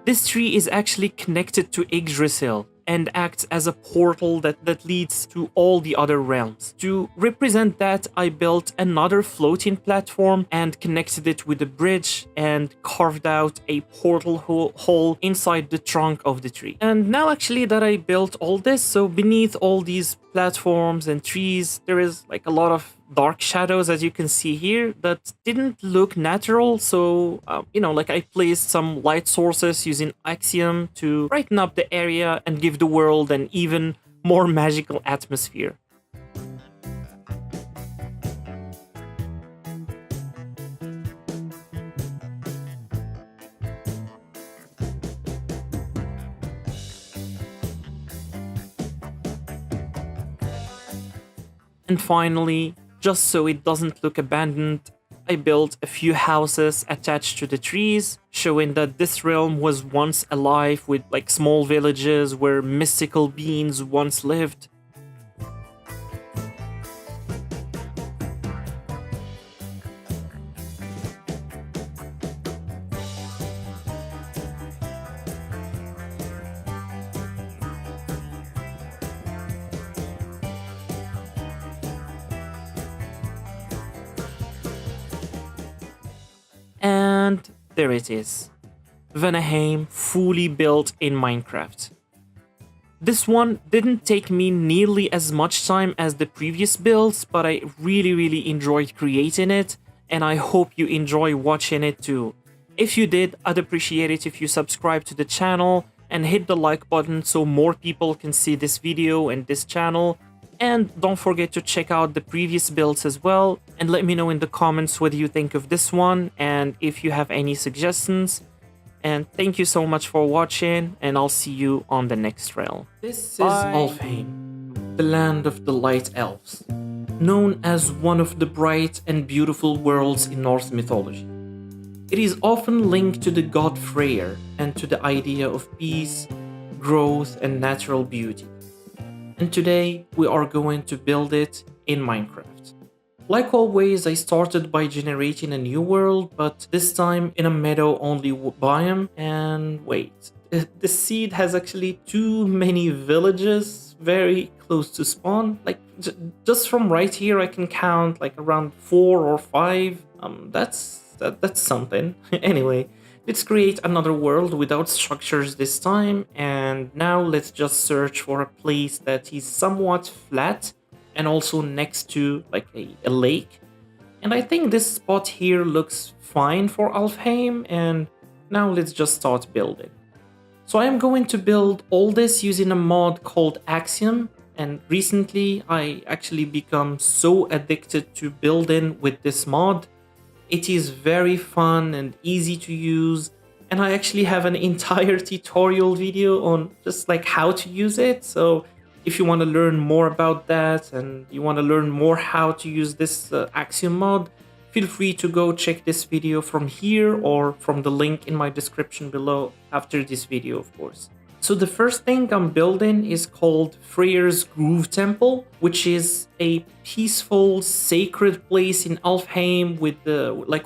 This tree is actually connected to Yggdrasil and acts as a portal that leads to all the other realms. To represent that, I built another floating platform and connected it with a bridge and carved out a portal hole inside the trunk of the tree. And now actually that I built all this, so beneath all these platforms and trees, there is like a lot of dark shadows, as you can see here, that didn't look natural. So, like I placed some light sources using Axiom to brighten up the area and give the world an even more magical atmosphere. And finally, just so it doesn't look abandoned, I built a few houses attached to the trees, showing that this realm was once alive with like small villages where mystical beings once lived. And there it is, Vanaheim fully built in Minecraft. This one didn't take me nearly as much time as the previous builds, but I really enjoyed creating it, and I hope you enjoy watching it too. If you did, I'd appreciate it if you subscribe to the channel and hit the like button so more people can see this video and this channel. And don't forget to check out the previous builds as well, and let me know in the comments what you think of this one and if you have any suggestions. And thank you so much for watching, and I'll see you on the next realm. This is Alfheim, the land of the light elves, known as one of the bright and beautiful worlds in Norse mythology. It is often linked to the god Freyr and to the idea of peace, growth, and natural beauty. And today we are going to build it in Minecraft. Like always, I started by generating a new world, but this time in a meadow-only biome. And wait, the seed has actually too many villages very close to spawn. Like, just from right here I can count like around 4 or 5. That's something. Anyway, let's create another world without structures this time, and now let's just search for a place that is somewhat flat and also next to like a lake. And I think this spot here looks fine for Alfheim, and now let's just start building. So I am going to build all this using a mod called Axiom, and recently I actually become so addicted to building with this mod. It is very fun and easy to use, and I actually have an entire tutorial video on just like how to use it. So if you want to learn more about that and you want to learn more how to use this Axiom mod, feel free to go check this video from here or from the link in my description below after this video, of course. So the first thing I'm building is called Freyr's Grove Temple, which is a peaceful, sacred place in Alfheim with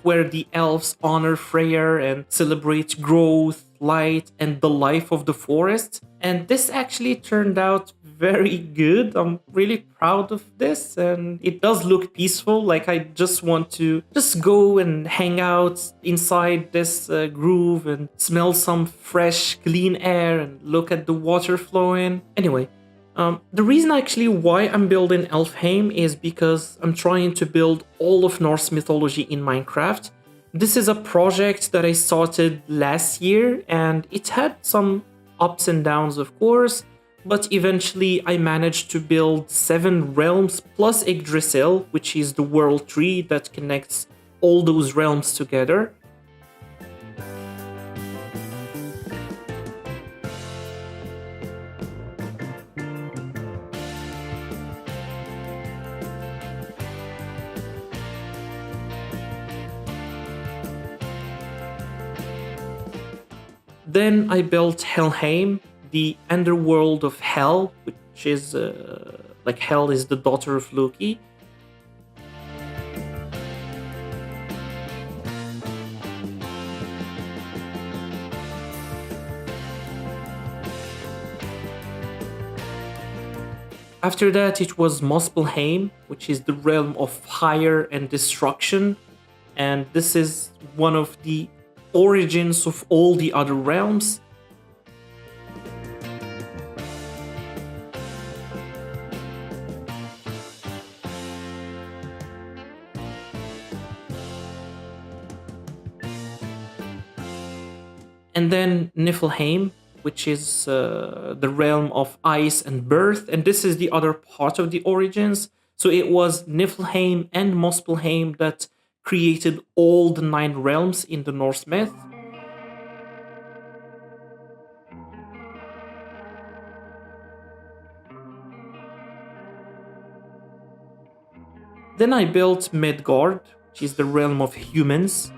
where the elves honor Freyr and celebrate growth, light, and the life of the forest. And this actually turned out very good. I'm really proud of this, and it does look peaceful. Like, I just want to just go and hang out inside this groove and smell some fresh, clean air and look at the water flowing. Anyway, the reason actually why I'm building Alfheim is because I'm trying to build all of Norse mythology in Minecraft. This is a project that I started last year, and it had some ups and downs, of course, but eventually I managed to build 7 realms plus Yggdrasil, which is the world tree that connects all those realms together. Then I built Helheim, the underworld of Hel, which is like Hel is the daughter of Loki. After that, it was Muspelheim, which is the realm of fire and destruction, and this is one of the origins of all the other realms. And then Niflheim, which is the realm of ice and birth, and this is the other part of the origins. So it was Niflheim and Muspelheim that created all the 9 realms in the Norse myth. Then I built Midgard, which is the realm of humans.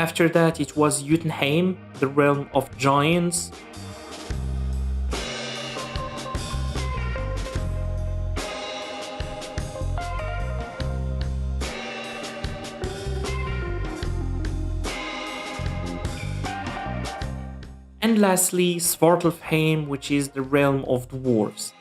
After that, it was Jotunheim, the realm of giants. And lastly, Svartalfheim, which is the realm of dwarves.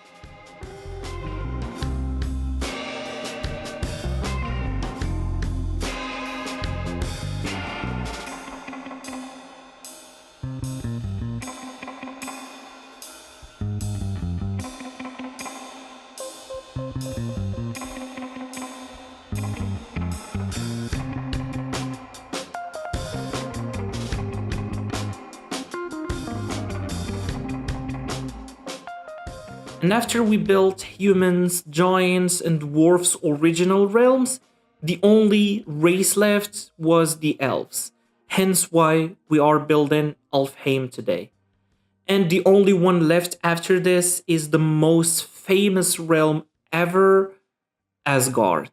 And after we built humans, giants, and dwarfs' original realms, the only race left was the elves. Hence why we are building Alfheim today. And the only one left after this is the most famous realm ever, Asgard.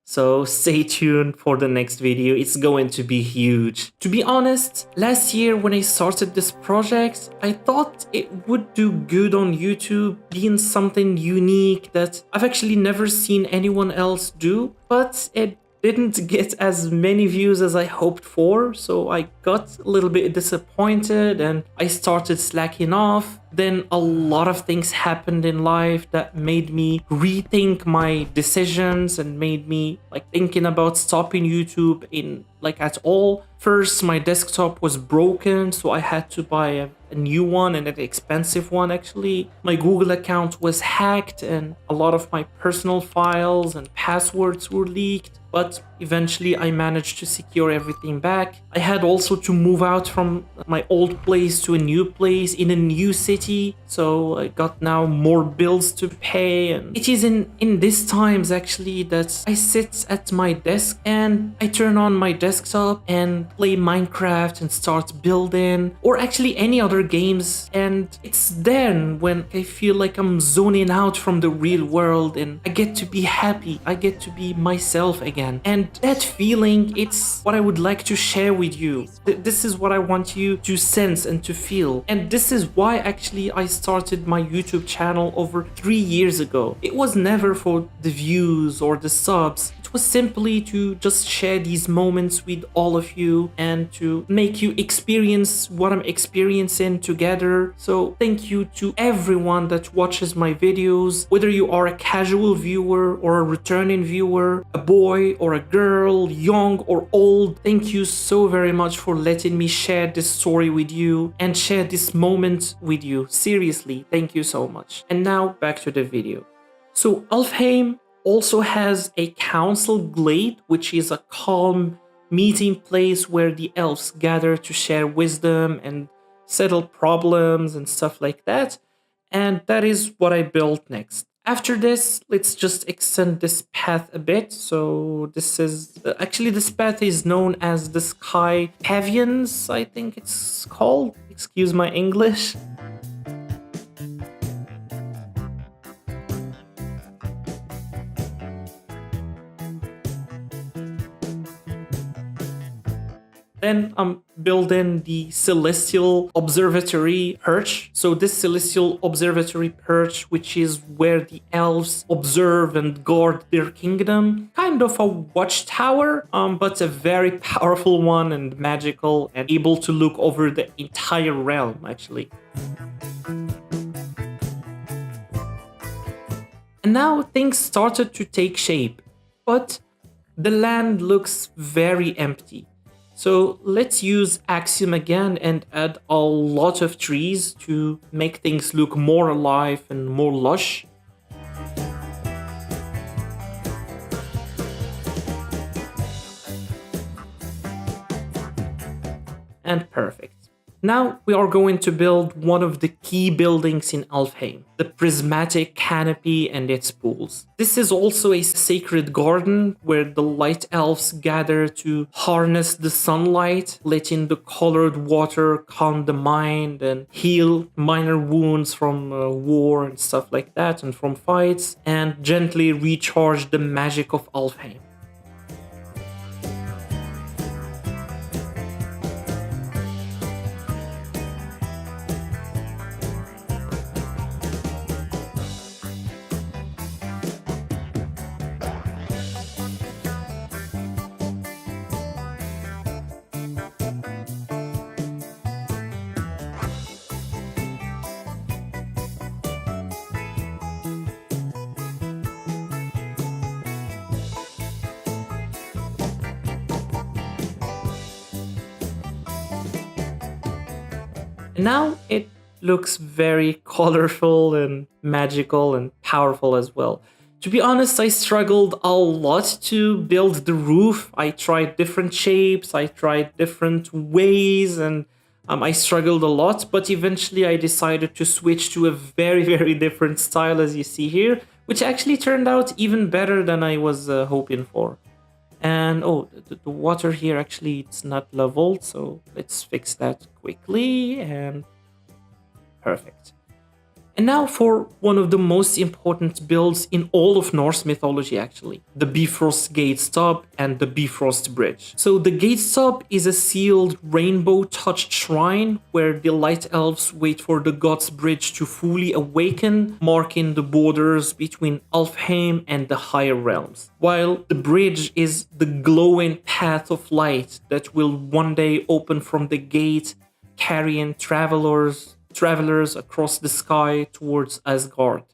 So stay tuned for the next video, it's going to be huge. To be honest, last year when I started this project, I thought it would do good on YouTube, being something unique that I've actually never seen anyone else do, but it didn't get as many views as I hoped for, so I got a little bit disappointed and I started slacking off. Then a lot of things happened in life that made me rethink my decisions and made me like thinking about stopping YouTube in like at all. First, my desktop was broken, so I had to buy a new one, and an expensive one actually. My Google account was hacked and a lot of my personal files and passwords were leaked, but eventually I managed to secure everything back. I had also to move out from my old place to a new place in a new city, so I got now more bills to pay. And it is in these times actually that I sit at my desk and I turn on my desktop and play Minecraft and start building, or actually any other games, and it's then when I feel like I'm zoning out from the real world and I get to be happy, I get to be myself again. And that feeling, it's what I would like to share with you. This is what I want you to sense and to feel. And this is why actually I started my YouTube channel over 3 years ago. It was never for the views or the subs. It was simply to just share these moments with all of you and to make you experience what I'm experiencing together. So thank you to everyone that watches my videos, whether you are a casual viewer or a returning viewer, a boy or a girl, young or old. Thank you so very much for letting me share this story with you and share this moment with you. Seriously, thank you so much. And now back to the video. So Alfheim also has a council glade, which is a calm meeting place where the elves gather to share wisdom and settle problems and stuff like that. And that is what I built next. After this, let's just extend this path a bit. So this is actually, this path is known as the Sky Pavilions, I think it's called. Excuse my English. Then I'm building the Celestial Observatory perch. So this Celestial Observatory perch, which is where the elves observe and guard their kingdom. Kind of a watchtower, but a very powerful one and magical and able to look over the entire realm, actually. And now things started to take shape, but the land looks very empty. So let's use Axiom again and add a lot of trees to make things look more alive and more lush. And perfect. Now we are going to build one of the key buildings in Alfheim, the prismatic canopy and its pools. This is also a sacred garden where the light elves gather to harness the sunlight, letting the colored water calm the mind and heal minor wounds from war and stuff like that, and from fights, and gently recharge the magic of Alfheim. Now it looks very colorful and magical and powerful as well. To be honest, I struggled a lot to build the roof. I tried different shapes, I tried different ways, and I struggled a lot, but eventually I decided to switch to a very, very different style, as you see here, which actually turned out even better than I was hoping for. And oh, the water here actually it's not leveled, so let's fix that quickly and perfect. And now for one of the most important builds in all of Norse mythology actually, the Bifrost Gate Stub and the Bifrost Bridge. So the Gate Stub is a sealed rainbow-touched shrine where the Light Elves wait for the God's Bridge to fully awaken, marking the borders between Alfheim and the higher realms. While the bridge is the glowing path of light that will one day open from the gate, carrying travelers across the sky towards Asgard.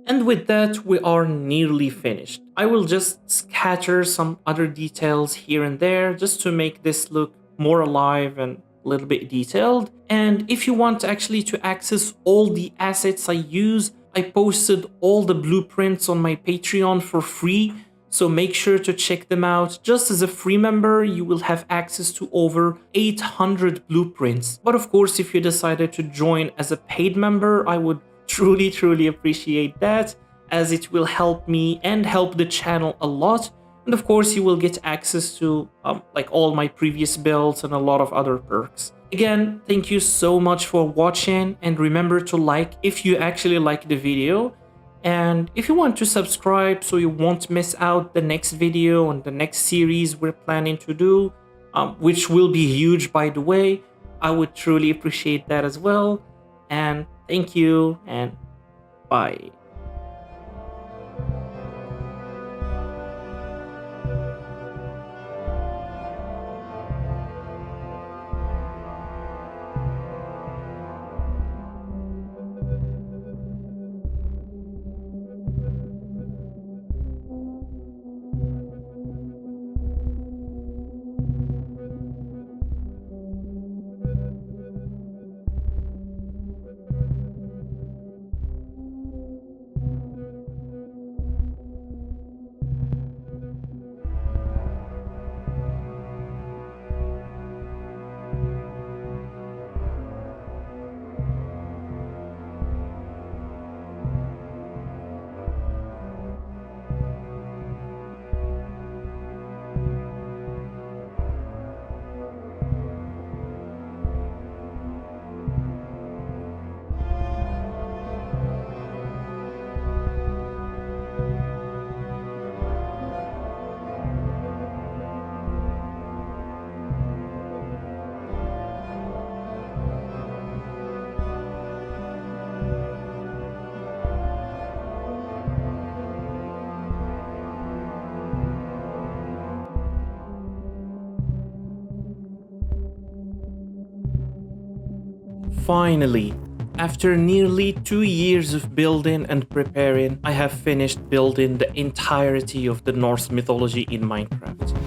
And with that, we are nearly finished. I will just scatter some other details here and there just to make this look more alive and a little bit detailed. And if you want actually to access all the assets I use, I posted all the blueprints on my Patreon for free, so make sure to check them out. Just as a free member, you will have access to over 800 blueprints. But of course, if you decided to join as a paid member, I would truly appreciate that, as it will help me and help the channel a lot. And of course, you will get access to like all my previous builds and a lot of other perks. Again, thank you so much for watching, and remember to like if you actually like the video. And if you want to subscribe so you won't miss out the next video and the next series we're planning to do, which will be huge by the way, I would truly appreciate that as well. And thank you, and bye. Finally, after nearly 2 years of building and preparing, I have finished building the entirety of the Norse mythology in Minecraft.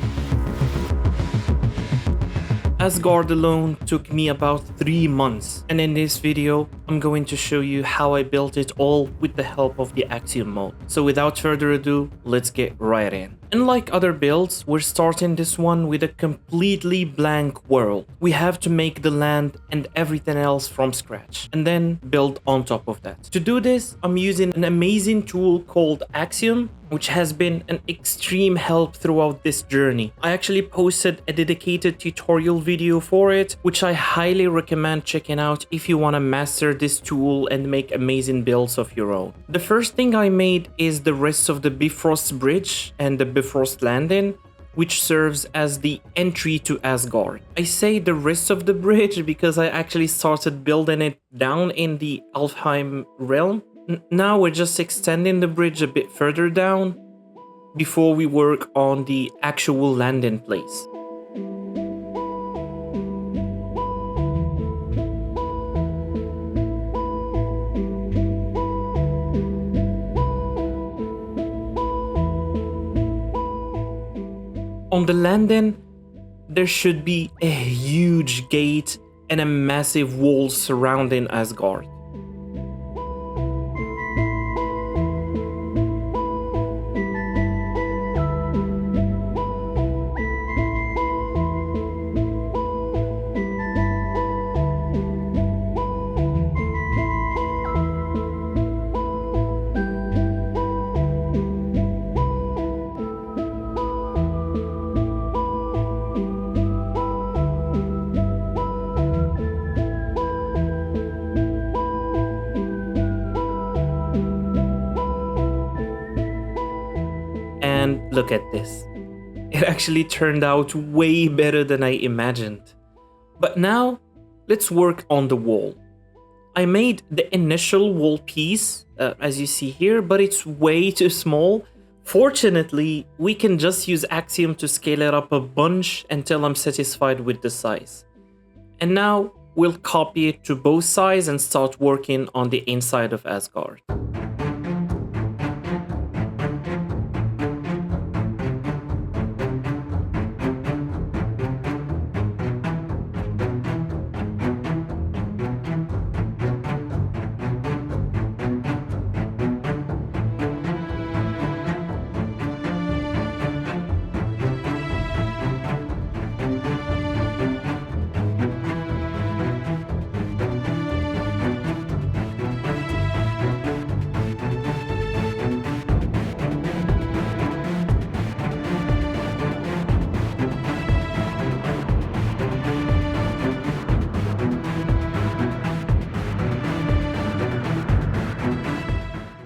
Asgard alone took me about 3 months, and in this video, I'm going to show you how I built it all with the help of the Axiom mode. So without further ado, let's get right in. Unlike other builds, we're starting this one with a completely blank world. We have to make the land and everything else from scratch, and then build on top of that. To do this, I'm using an amazing tool called Axiom, which has been an extreme help throughout this journey. I actually posted a dedicated tutorial video for it, which I highly recommend checking out if you want to master this tool and make amazing builds of your own. The first thing I made is the rest of the Bifrost Bridge and the Bifrost Landing, which serves as the entry to Asgard. I say the rest of the bridge because I actually started building it down in the Alfheim realm. Now we're just extending the bridge a bit further down before we work on the actual landing place. On the landing, there should be a huge gate and a massive wall surrounding Asgard. And look at this. It actually turned out way better than I imagined. But now, let's work on the wall. I made the initial wall piece, as you see here, but it's way too small. Fortunately, we can just use Axiom to scale it up a bunch until I'm satisfied with the size. And now, we'll copy it to both sides and start working on the inside of Asgard.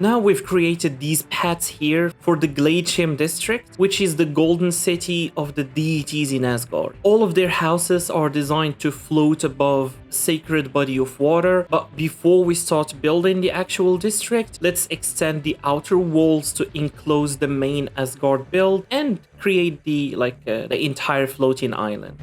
Now we've created these paths here for the Glacium district, which is the golden city of the deities in Asgard. All of their houses are designed to float above a sacred body of water, but before we start building the actual district, let's extend the outer walls to enclose the main Asgard build and create the entire floating island.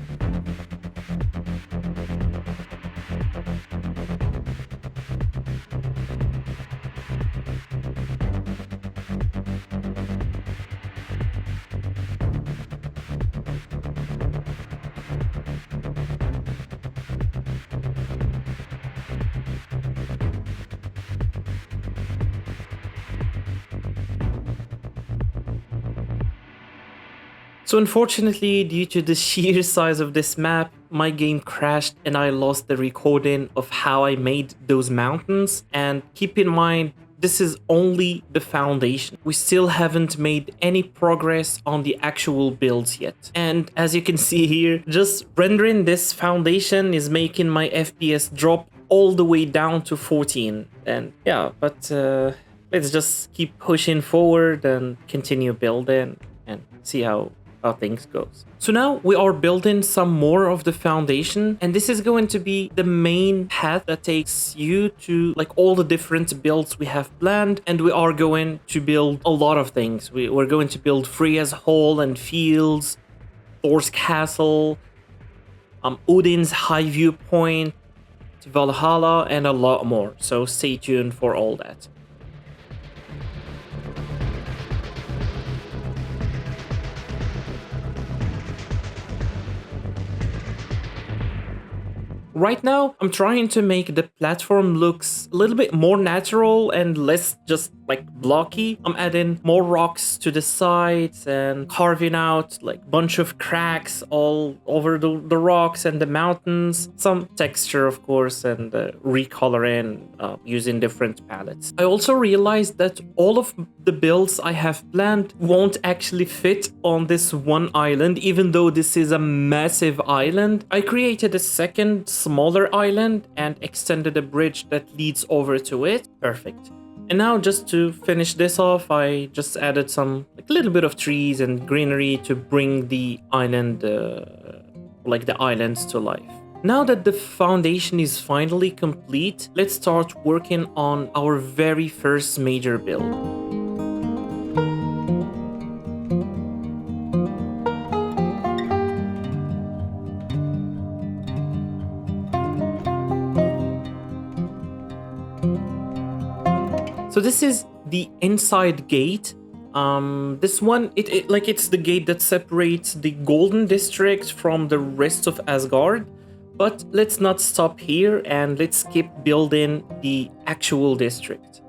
So unfortunately, due to the sheer size of this map, my game crashed and I lost the recording of how I made those mountains. And keep in mind, this is only the foundation. We still haven't made any progress on the actual builds yet. And as you can see here, just rendering this foundation is making my FPS drop all the way down to 14. And yeah, but let's just keep pushing forward and continue building and see how things goes. So now we are building some more of the foundation, and this is going to be the main path that takes you to like all the different builds we have planned, and we are going to build a lot of things. We're going to build Freya's Hall and Fields, Thor's Castle, Odin's High Viewpoint, Valhalla, and a lot more. So stay tuned for all that. Right now, I'm trying to make the platform looks a little bit more natural and less just like blocky. I'm adding more rocks to the sides and carving out like bunch of cracks all over the rocks and the mountains. Some texture, of course, and recoloring using different palettes. I also realized that all of the builds I have planned won't actually fit on this one island, even though this is a massive island. I created a second smaller island and extended a bridge that leads over to it. Perfect. And now just to finish this off, I just added some like little bit of trees and greenery to bring the island, the islands to life. Now that the foundation is finally complete, let's start working on our very first major build. So this is the inside gate This one, it's the gate that separates the Golden District from the rest of Asgard. But let's not stop here and let's keep building the actual district.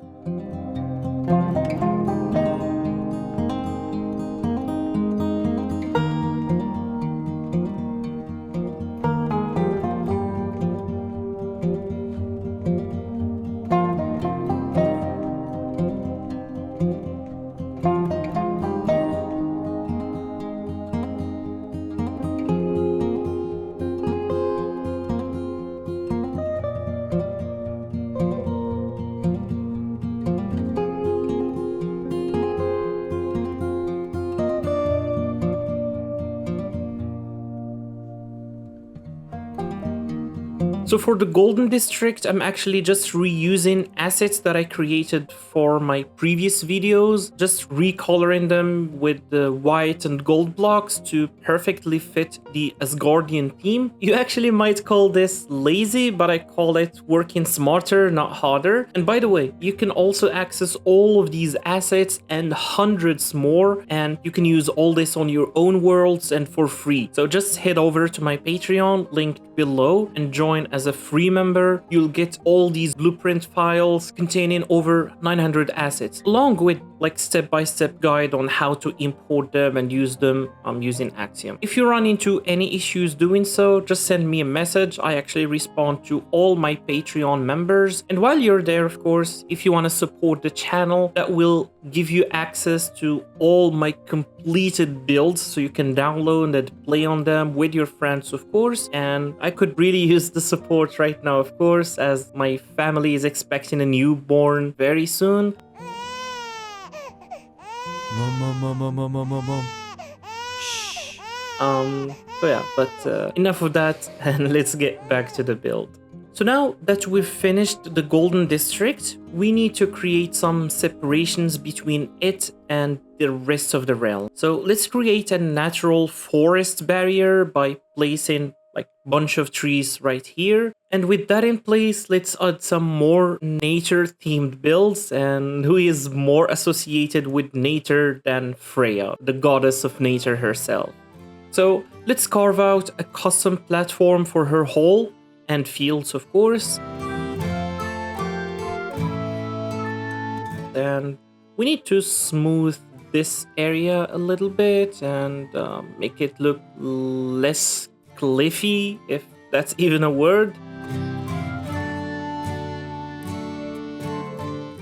So for the Golden District, I'm actually just reusing assets that I created for my previous videos, just recoloring them with the white and gold blocks to perfectly fit the Asgardian theme. You actually might call this lazy, but I call it working smarter, not harder. And by the way, you can also access all of these assets and hundreds more, and you can use all this on your own worlds and for free. So just head over to my Patreon, linked below, and join as a free member. You'll get all these blueprint files containing over 900 assets, along with like step-by-step guide on how to import them and use them using Axiom. If you run into any issues doing so, just send me a message. I actually respond to all my Patreon members. And while you're there, of course, if you want to support the channel, that will give you access to all my completed builds, so you can download and play on them with your friends, of course. And I could really use the support right now, of course, as my family is expecting a newborn very soon. Mom. So yeah, but enough of that, and let's get back to the build. So now that we've finished the Golden District, we need to create some separations between it and the rest of the realm. So let's create a natural forest barrier by placing like a bunch of trees right here. And with that in place, let's add some more nature-themed builds. And who is more associated with nature than Freya, the goddess of nature herself? So let's carve out a custom platform for her hall and fields, of course. And we need to smooth this area a little bit and make it look less cliffy, if that's even a word.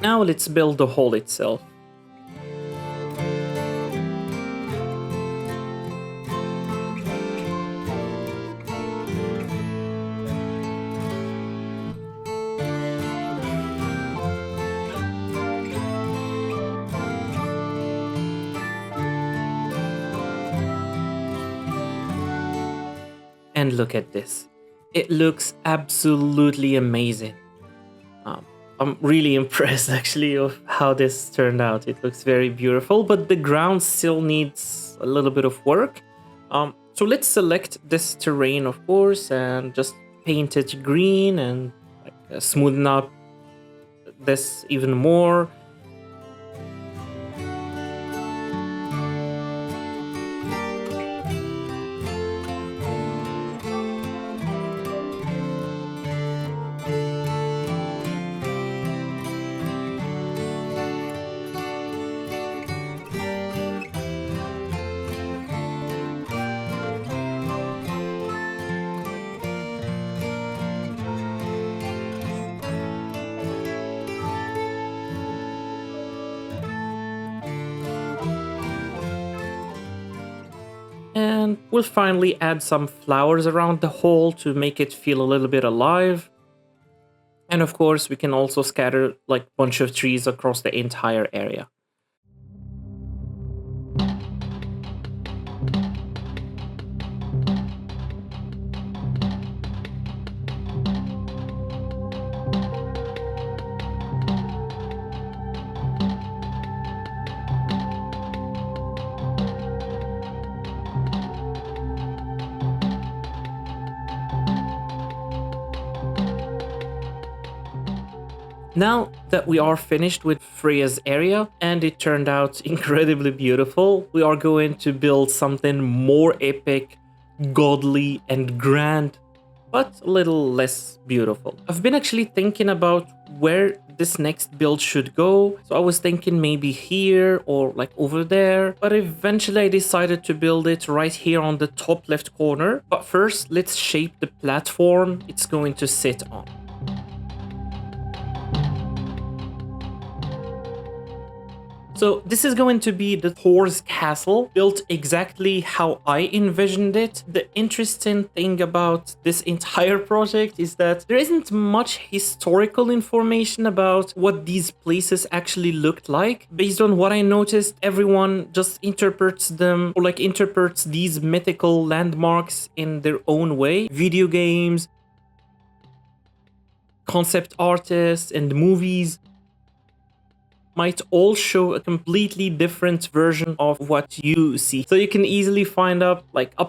Now let's build the hall itself. And look at this. It looks absolutely amazing. I'm really impressed actually of how this turned out. It looks very beautiful, but the ground still needs a little bit of work. So let's select this terrain, of course, and just paint it green and smoothen up this even more. And we'll finally add some flowers around the hole to make it feel a little bit alive. And of course, we can also scatter like a bunch of trees across the entire area. Now that we are finished with Freya's area and it turned out incredibly beautiful, we are going to build something more epic, godly, and grand, but a little less beautiful. I've been actually thinking about where this next build should go. So I was thinking maybe here or like over there, but eventually I decided to build it right here on the top left corner. But first, let's shape the platform it's going to sit on. So this is going to be the Thor's castle, built exactly how I envisioned it. The interesting thing about this entire project is that there isn't much historical information about what these places actually looked like. Based on what I noticed, everyone just interprets them or like interprets these mythical landmarks in their own way. Video games, concept artists, and movies might all show a completely different version of what you see. So you can easily find up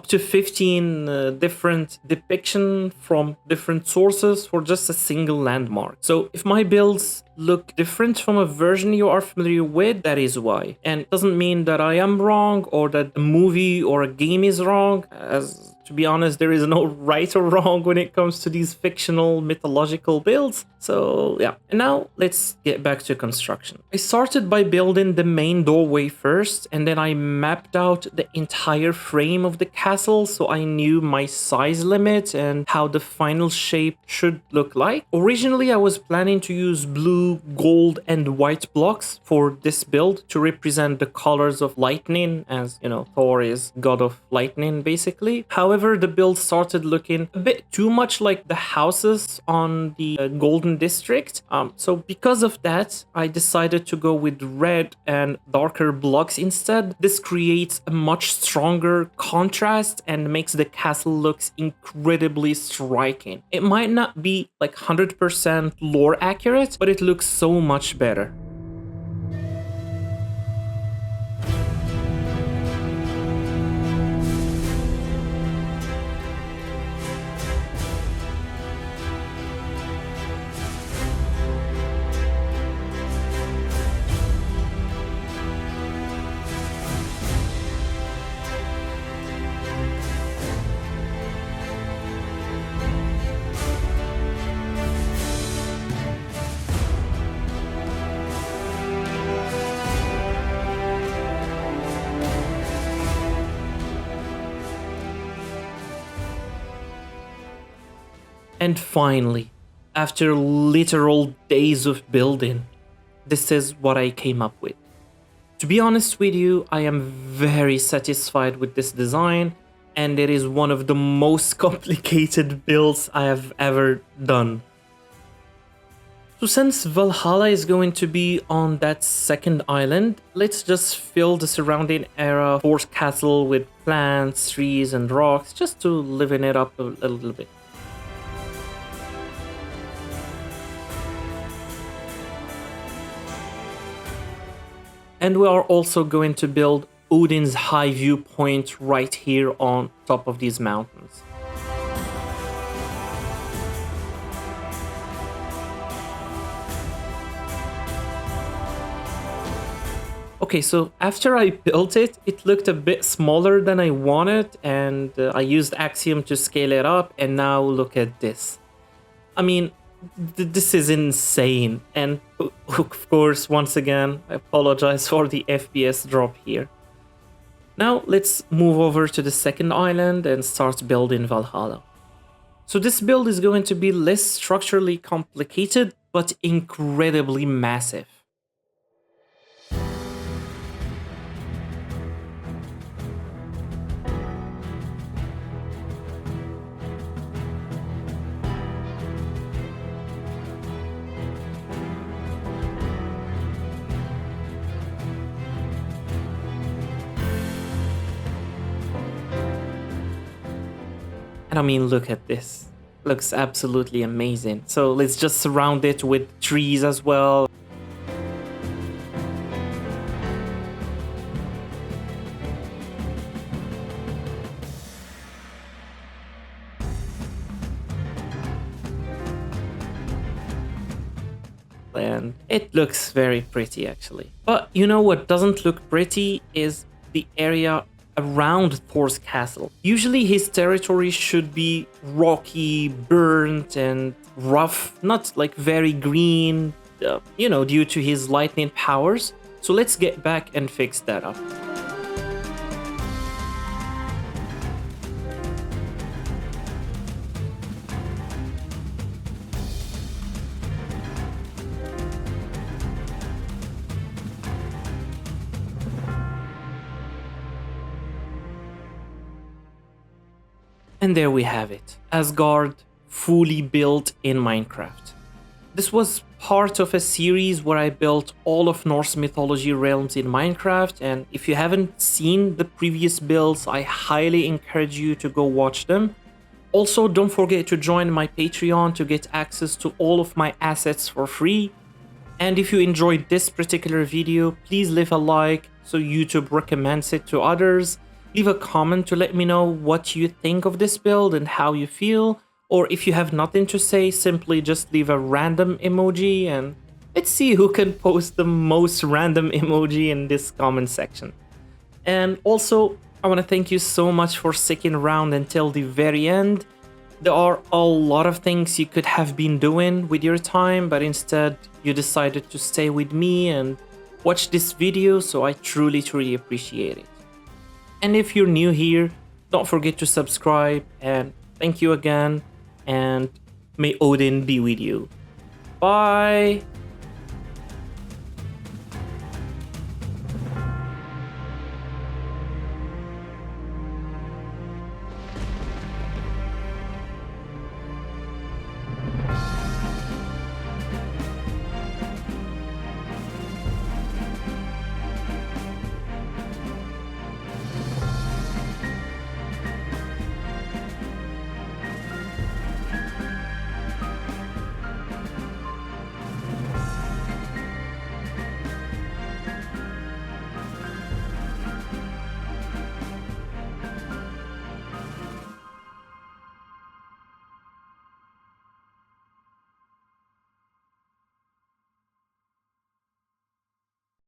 to 15 different depictions from different sources for just a single landmark. So if my builds look different from a version you are familiar with, that is why. And it doesn't mean that I am wrong or that a movie or a game is wrong, as to be honest, there is no right or wrong when it comes to these fictional mythological builds. So yeah, and now let's get back to construction. I started by building the main doorway first, and then I mapped out the entire frame of the castle so I knew my size limit and how the final shape should look like. Originally, I was planning to use blue, gold, and white blocks for this build to represent the colors of lightning, as you know, Thor is god of lightning basically. However, the build started looking a bit too much like the houses on the Golden District. So because of that, I decided to go with red and darker blocks instead. This creates a much stronger contrast and makes the castle looks incredibly striking. It might not be like 100% lore accurate, but it looks so much better. And finally, after literal days of building, this is what I came up with. To be honest with you, I am very satisfied with this design, and it is one of the most complicated builds I have ever done. So since Valhalla is going to be on that second island, let's just fill the surrounding area of Thor's castle with plants, trees, and rocks, just to liven it up a little bit. And we are also going to build Odin's high viewpoint right here on top of these mountains. Okay, so after I built it, it looked a bit smaller than I wanted, and I used Axiom to scale it up, and now look at this. I mean, this is insane, and of course, once again, I apologize for the FPS drop here. Now let's move over to the second island and start building Valhalla. So this build is going to be less structurally complicated, but incredibly massive. And I mean, look at this. Looks absolutely amazing. So let's just surround it with trees as well. and it looks very pretty actually. But you know what doesn't look pretty is the area around Thor's castle. Usually his territory should be rocky, burnt, and rough, not like very green, due to his lightning powers. So let's get back and fix that up. And there we have it, Asgard fully built in Minecraft. This was part of a series where I built all of Norse mythology realms in Minecraft, and if you haven't seen the previous builds, I highly encourage you to go watch them. Also, don't forget to join my Patreon to get access to all of my assets for free. And if you enjoyed this particular video, please leave a like so YouTube recommends it to others. Leave a comment to let me know what you think of this build and how you feel. Or if you have nothing to say, simply just leave a random emoji and let's see who can post the most random emoji in this comment section. And also, I want to thank you so much for sticking around until the very end. There are a lot of things you could have been doing with your time, but instead you decided to stay with me and watch this video, so I truly appreciate it. And if you're new here, don't forget to subscribe, and thank you again, and may Odin be with you. Bye!